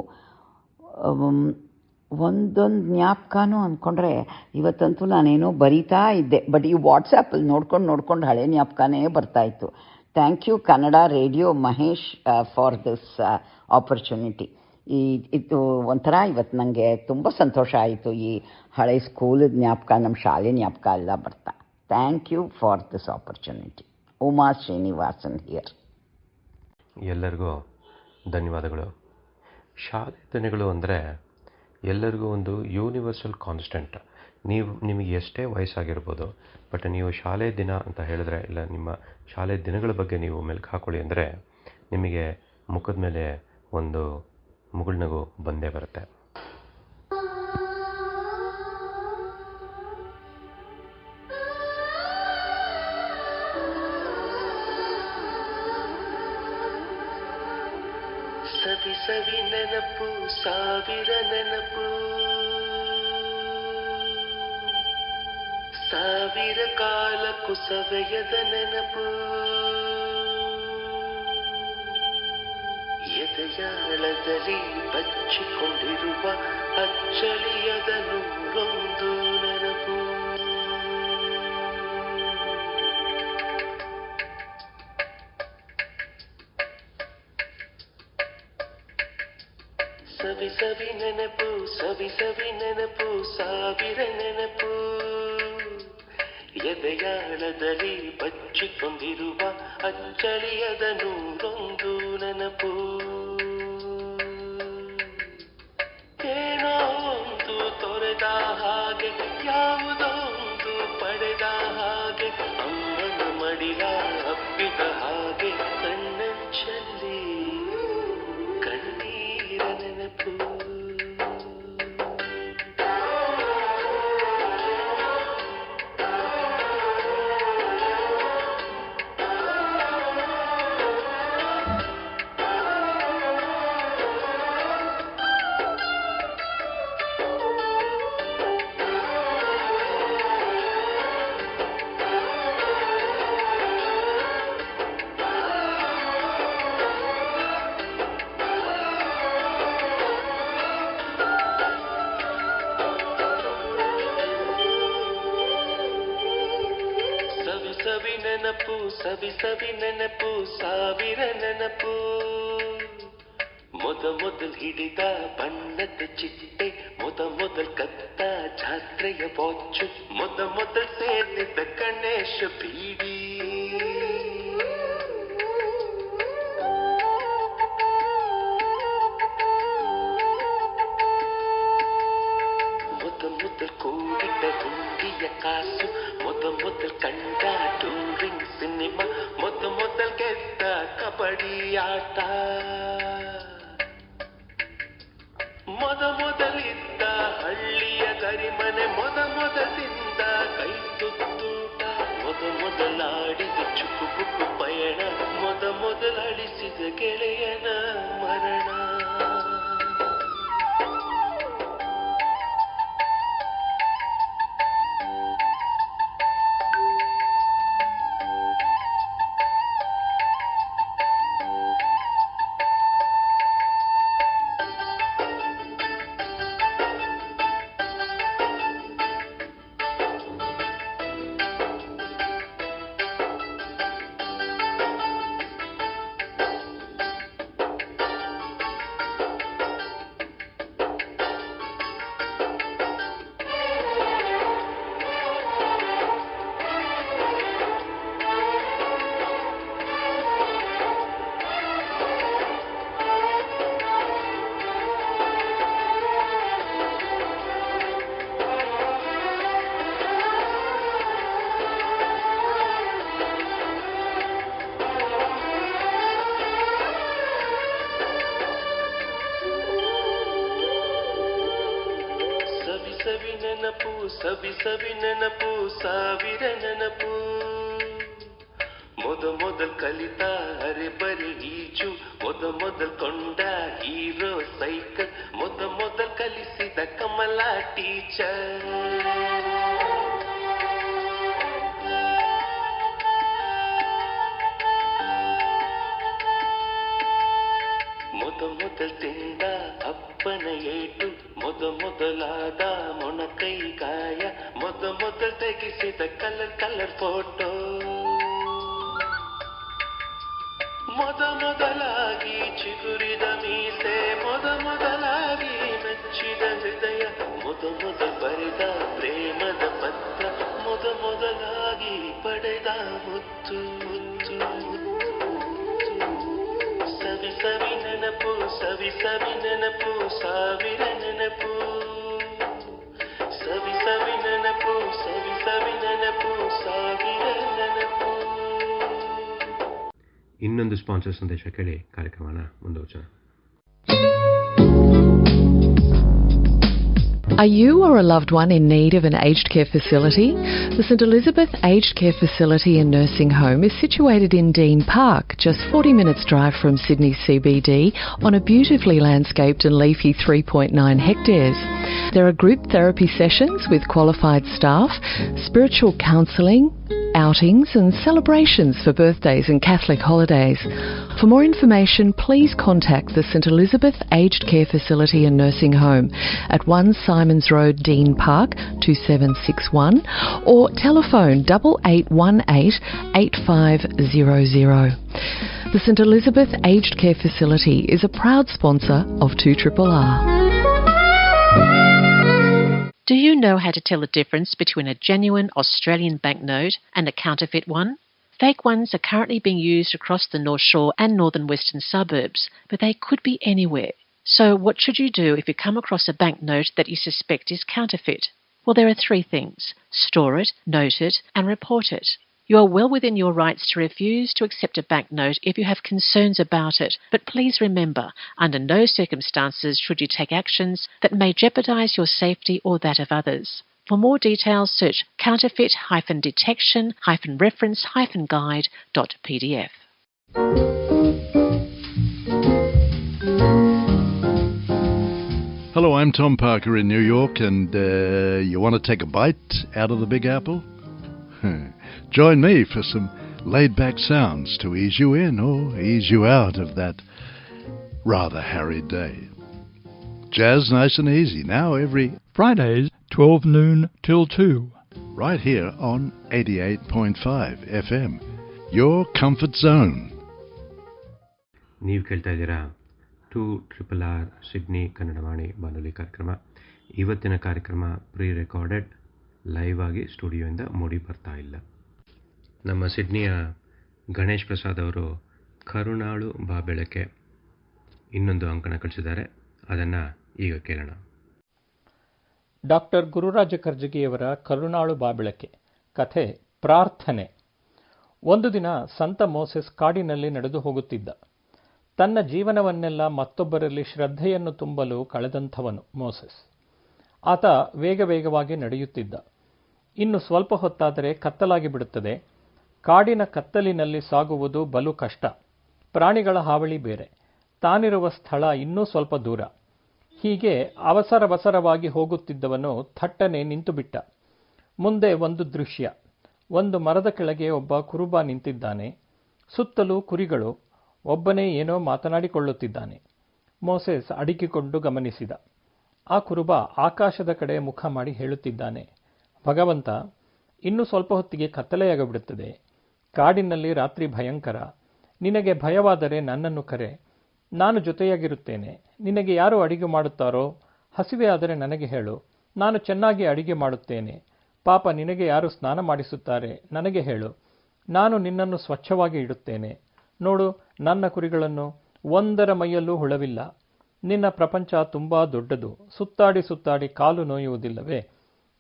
ಒಂದೊಂದು ಜ್ಞಾಪಕನೂ ಅಂದ್ಕೊಂಡ್ರೆ ಇವತ್ತಂತೂ ನಾನೇನೋ ಬರಿತಾ ಇದ್ದೆ. ಬಟ್ ಈ ವಾಟ್ಸಪ್ಪಲ್ಲಿ ನೋಡ್ಕೊಂಡು ಹಳೆ ಜ್ಞಾಪಕನೇ ಬರ್ತಾಯಿತ್ತು. Thank you Kannada radio Mahesh for this opportunity. ಇದು ಒಂಥರ ಇವತ್ತು ನನಗೆ ತುಂಬ ಸಂತೋಷ ಆಯಿತು. ಈ ಹಳೆ ಸ್ಕೂಲದ ಜ್ಞಾಪಕ, ನಮ್ಮ ಶಾಲೆ ಜ್ಞಾಪಕ ಎಲ್ಲ ಬರ್ತಾ. Thank you for this opportunity. Uma Srinivasan here. ಎಲ್ಲರಿಗೂ ಧನ್ಯವಾದಗಳು. ಶಾಲೆ ದಿನಗಳು ಅಂದರೆ ಎಲ್ಲರಿಗೂ ಒಂದು ಯೂನಿವರ್ಸಲ್ ಕಾನ್ಸ್ಟೆಂಟ್. ನಿಮಗೆ ಎಷ್ಟೇ ವಯಸ್ಸಾಗಿರ್ಬೋದು, ಬಟ್ ನೀವು ಶಾಲೆ ದಿನ ಅಂತ ಹೇಳಿದ್ರೆ, ಇಲ್ಲ ನಿಮ್ಮ ಶಾಲೆ ದಿನಗಳ ಬಗ್ಗೆ ನೀವು ಮೆಲುಕು ಹಾಕೊಳ್ಳಿ ಅಂದರೆ ನಿಮಗೆ ಮುಖದ ಮೇಲೆ ಒಂದು ಮುಗುಳ್ನಗು ಬಂದೇ ಬರುತ್ತೆ. ಸವಿ ಸವಿ ನೆನಪು, ಸಾವಿರ ನೆನಪು, ಸಾವಿರ ಕಾಲಕ್ಕೂ ಸವೆಯದ ನೆನಪು, ಎದೆಯಾಳದಲ್ಲಿ ಬಚ್ಚಿಕೊಂಡಿರುವ ಅಚ್ಚಳಿಯದ 101 ನೆನಪು. ಸವಿ ಸವಿ ನೆನಪು, ಸವಿ ಸವಿ ನೆನಪು, ಸಾವಿರ ನೆನಪು, ಎದೆಯಾಳದಲ್ಲಿ ಬಚ್ಚಿಕೊಂಡಿರುವ ಅಚ್ಚಳಿಯದ 101 ನೆನಪು. ಏನೋ ಒಂದು ತೊರೆದ ಹಾಗೆ, ಯಾವುದೋ ಒಂದು ಪಡೆದ ಹಾಗೆ, ಅಮ್ಮನ ಮಡಿಲ ಹಬ್ಬಿದ ಹಾಗೆ, ಕಣ್ಣಂಚಲ್ಲಿ ಕಣ್ಣೀರ ನೆನಪು. ಸವಿ ಸವಿ ನೆನಪು ಸಾವಿರ ನೆನಪು ಮೊದಲ್ ಹಿಡಿದ ಬಣ್ಣದ ಚಿಟ್ಟೆ ಮೊದಲ್ ಕತ್ತ ಜಾತ್ರೆಯ ವಾಚು ಮೊದಲ್ ಸೇರಿದ ಗಣೇಶ ಬೀಡಿ ಮೊದಲ್ ಕೂಡಿದ ಹುಂಡಿಯ ಕಾಸು ಮೊದಲ್ ಕಂಡ ಟೂರಿಂಗ್ ಸಿನಿಮಾ ಮೊದಲ್ ಗೆದ್ದ ಕಬಡ್ಡಿ ಆಟ ಮೊದಲಿದ್ದ ಹಳ್ಳಿಯ ಗರಿಮನೆ ಮೊದಲಿಂದ ಕೈ ತುತ್ತೂಟ ಮೊದಲಾಡಿದ ಚುಕ್ಕುಬುಕ್ಕು ಪಯಣ ಮೊದಲಳಿಸಿದ ಗೆಳೆಯನ ಮರಣ ಸವಿ ನೆನಪು ಸಾವಿರ ನೆನಪು ಮೊದಲ್ ಕಲಿತ ಅರೆಬರಿ ಈಜು ಮೊದಲ್ ಕೊಂಡ ಹೀರೋ ಸೈಕಲ್ ಮೊದಲ್ ಕಲಿಸಿದ ಕಮಲ ಟೀಚರ್ ಮೊದಲ್ ತಿಂದ ಅಪ್ಪನ ಏಟು ಮೊದಲಾದ ಮೊಣಕೈ ಗಾಯ ಮೊದಲ್ ತೆಗೆಸಿದ ಕಲರ್ ಫೋಟೋ ಮೊದಲಾಗಿ ಚಿಗುರಿದ ಮೀಸೆ ಮೊದಲಾಗಿ ಮೆಚ್ಚಿದ ಹೃದಯ ಮೊದಲ್ ಬರೆದ ಪ್ರೇಮದ ಪತ್ರ ಮೊದಲಾಗಿ ಪಡೆದ ಮುತ್ತು ಸವಿ ನೆನಪು ಸವಿ ನೆನಪು ಸಾವಿರ ನೆನಪು ಸವಿ ನೆನಪು ಸವಿ ನೆನಪು ಸಾವಿರ ನೆನಪು. ಇನ್ನೊಂದು ಸ್ಪಾನ್ಸರ್ ಸಂದೇಶ ಕೇಳಿ ಕಾರ್ಯಕ್ರಮನ ಮುಂದುವರಿಸೋಣ. Are you or a loved one in need of an aged care facility? The St Elizabeth Aged Care Facility and Nursing Home is situated in Dean Park, just 40 minutes drive from Sydney CBD, on a beautifully landscaped and leafy 3.9 hectares. There are group therapy sessions with qualified staff, spiritual counselling, outings and celebrations for birthdays and Catholic holidays. For more information, please contact the St Elizabeth Aged Care Facility and Nursing Home at 1 Simons Road, Dean Park, 2761, or telephone 8818 8500. The St Elizabeth Aged Care Facility is a proud sponsor of 2RRR. Do you know how to tell the difference between a genuine Australian banknote and a counterfeit one? Fake ones are currently being used across the North Shore and northern western suburbs, but they could be anywhere. So what should you do if you come across a banknote that you suspect is counterfeit? Well, there are three things. Store it, note it, and report it. You are well within your rights to refuse to accept a banknote if you have concerns about it, but please remember, under no circumstances should you take actions that may jeopardise your safety or that of others. For more details, search counterfeit-detection-reference-guide.pdf. Hello, I'm Tom Parker in New York, and you want to take a bite out of the Big Apple? Join me for some laid-back sounds to ease you in or ease you out of that rather harried day. Jazz nice and easy, now every Fridays, 12 noon till 2. Right here on 88.5 FM. your comfort zone. ನೀವು ಕೇಳ್ತಾ ಇದ್ದೀರಾ 2RRR Sydney Kannadavani ಬಾನುಲಿ ಕಾರ್ಯಕ್ರಮ. ಇವತ್ತಿನ ಕಾರ್ಯಕ್ರಮ pre recorded, live ಆಗಿ ಸ್ಟುಡಿಯೋಯಿಂದ ಮೂಡಿ ಬರ್ತಾ ಇಲ್ಲ. ನಮ್ಮ ಸಿಡ್ನಿಯ ಗಣೇಶ್ ಪ್ರಸಾದ್ ಅವರು ಕರುಣಾಳು ಬಾಬೆಳಕೆ ಇನ್ನೊಂದು ಅಂಕಣ ಕಳಿಸಿದ್ದಾರೆ. ಅದನ್ನು ಈಗ ಕೇಳೋಣ. ಡಾಕ್ಟರ್ ಗುರುರಾಜ ಕರ್ಜಗಿಯವರ ಕರುಣಾಳು ಬಾಬೆಳಕೆ ಕಥೆ ಪ್ರಾರ್ಥನೆ. ಒಂದು ದಿನ ಸಂತ ಮೋಸೆಸ್ ಕಾಡಿನಲ್ಲಿ ನಡೆದು ಹೋಗುತ್ತಿದ್ದ. ತನ್ನ ಜೀವನವನ್ನೆಲ್ಲ ಮತ್ತೊಬ್ಬರಲ್ಲಿ ಶ್ರದ್ಧೆಯನ್ನು ತುಂಬಲು ಕಳೆದಂಥವನು ಮೋಸೆಸ್. ಆತ ವೇಗವಾಗಿ ನಡೆಯುತ್ತಿದ್ದ. ಇನ್ನು ಸ್ವಲ್ಪ ಹೊತ್ತಾದರೆ ಕತ್ತಲಾಗಿ ಬಿಡುತ್ತದೆ. ಕಾಡಿನ ಕತ್ತಲಿನಲ್ಲಿ ಸಾಗುವುದು ಬಲು ಕಷ್ಟ. ಪ್ರಾಣಿಗಳ ಹಾವಳಿ ಬೇರೆ. ತಾನಿರುವ ಸ್ಥಳ ಇನ್ನೂ ಸ್ವಲ್ಪ ದೂರ. ಹೀಗೆ ಅವಸರವಾಗಿ ಹೋಗುತ್ತಿದ್ದವನು ಥಟ್ಟನೆ ನಿಂತುಬಿಟ್ಟ. ಮುಂದೆ ಒಂದು ದೃಶ್ಯ. ಒಂದು ಮರದ ಕೆಳಗೆ ಒಬ್ಬ ಕುರುಬ ನಿಂತಿದ್ದಾನೆ. ಸುತ್ತಲೂ ಕುರಿಗಳು. ಒಬ್ಬನೇ ಏನೋ ಮಾತನಾಡಿಕೊಳ್ಳುತ್ತಿದ್ದಾನೆ. ಮೋಸೆಸ್ ಅಡಗಿಕೊಂಡು ಗಮನಿಸಿದ. ಆ ಕುರುಬ ಆಕಾಶದ ಕಡೆ ಮುಖ ಮಾಡಿ ಹೇಳುತ್ತಿದ್ದಾನೆ, ಭಗವಂತ, ಇನ್ನು ಸ್ವಲ್ಪ ಹೊತ್ತಿಗೆ ಕತ್ತಲೆಯಾಗಿಬಿಡುತ್ತದೆ. ಕಾಡಿನಲ್ಲಿ ರಾತ್ರಿ ಭಯಂಕರ. ನಿನಗೆ ಭಯವಾದರೆ ನನ್ನನ್ನು ಕರೆ. ನಾನು ಜೊತೆಯಾಗಿರುತ್ತೇನೆ. ನಿನಗೆ ಯಾರು ಅಡಿಗೆ ಮಾಡುತ್ತಾರೋ, ಹಸಿವೆ ಆದರೆ ನನಗೆ ಹೇಳು, ನಾನು ಚೆನ್ನಾಗಿ ಅಡಿಗೆ ಮಾಡುತ್ತೇನೆ. ಪಾಪ ನಿನಗೆ ಯಾರು ಸ್ನಾನ ಮಾಡಿಸುತ್ತಾರೆ, ನನಗೆ ಹೇಳು, ನಾನು ನಿನ್ನನ್ನು ಸ್ವಚ್ಛವಾಗಿ ಇಡುತ್ತೇನೆ. ನೋಡು, ನನ್ನ ಕುರಿಗಳನ್ನು ಒಂದರ ಮೈಯಲ್ಲೂ ಹುಳವಿಲ್ಲ. ನಿನ್ನ ಪ್ರಪಂಚ ತುಂಬಾ ದೊಡ್ಡದು. ಸುತ್ತಾಡಿ ಕಾಲು ನೋಯುವುದಿಲ್ಲವೇ?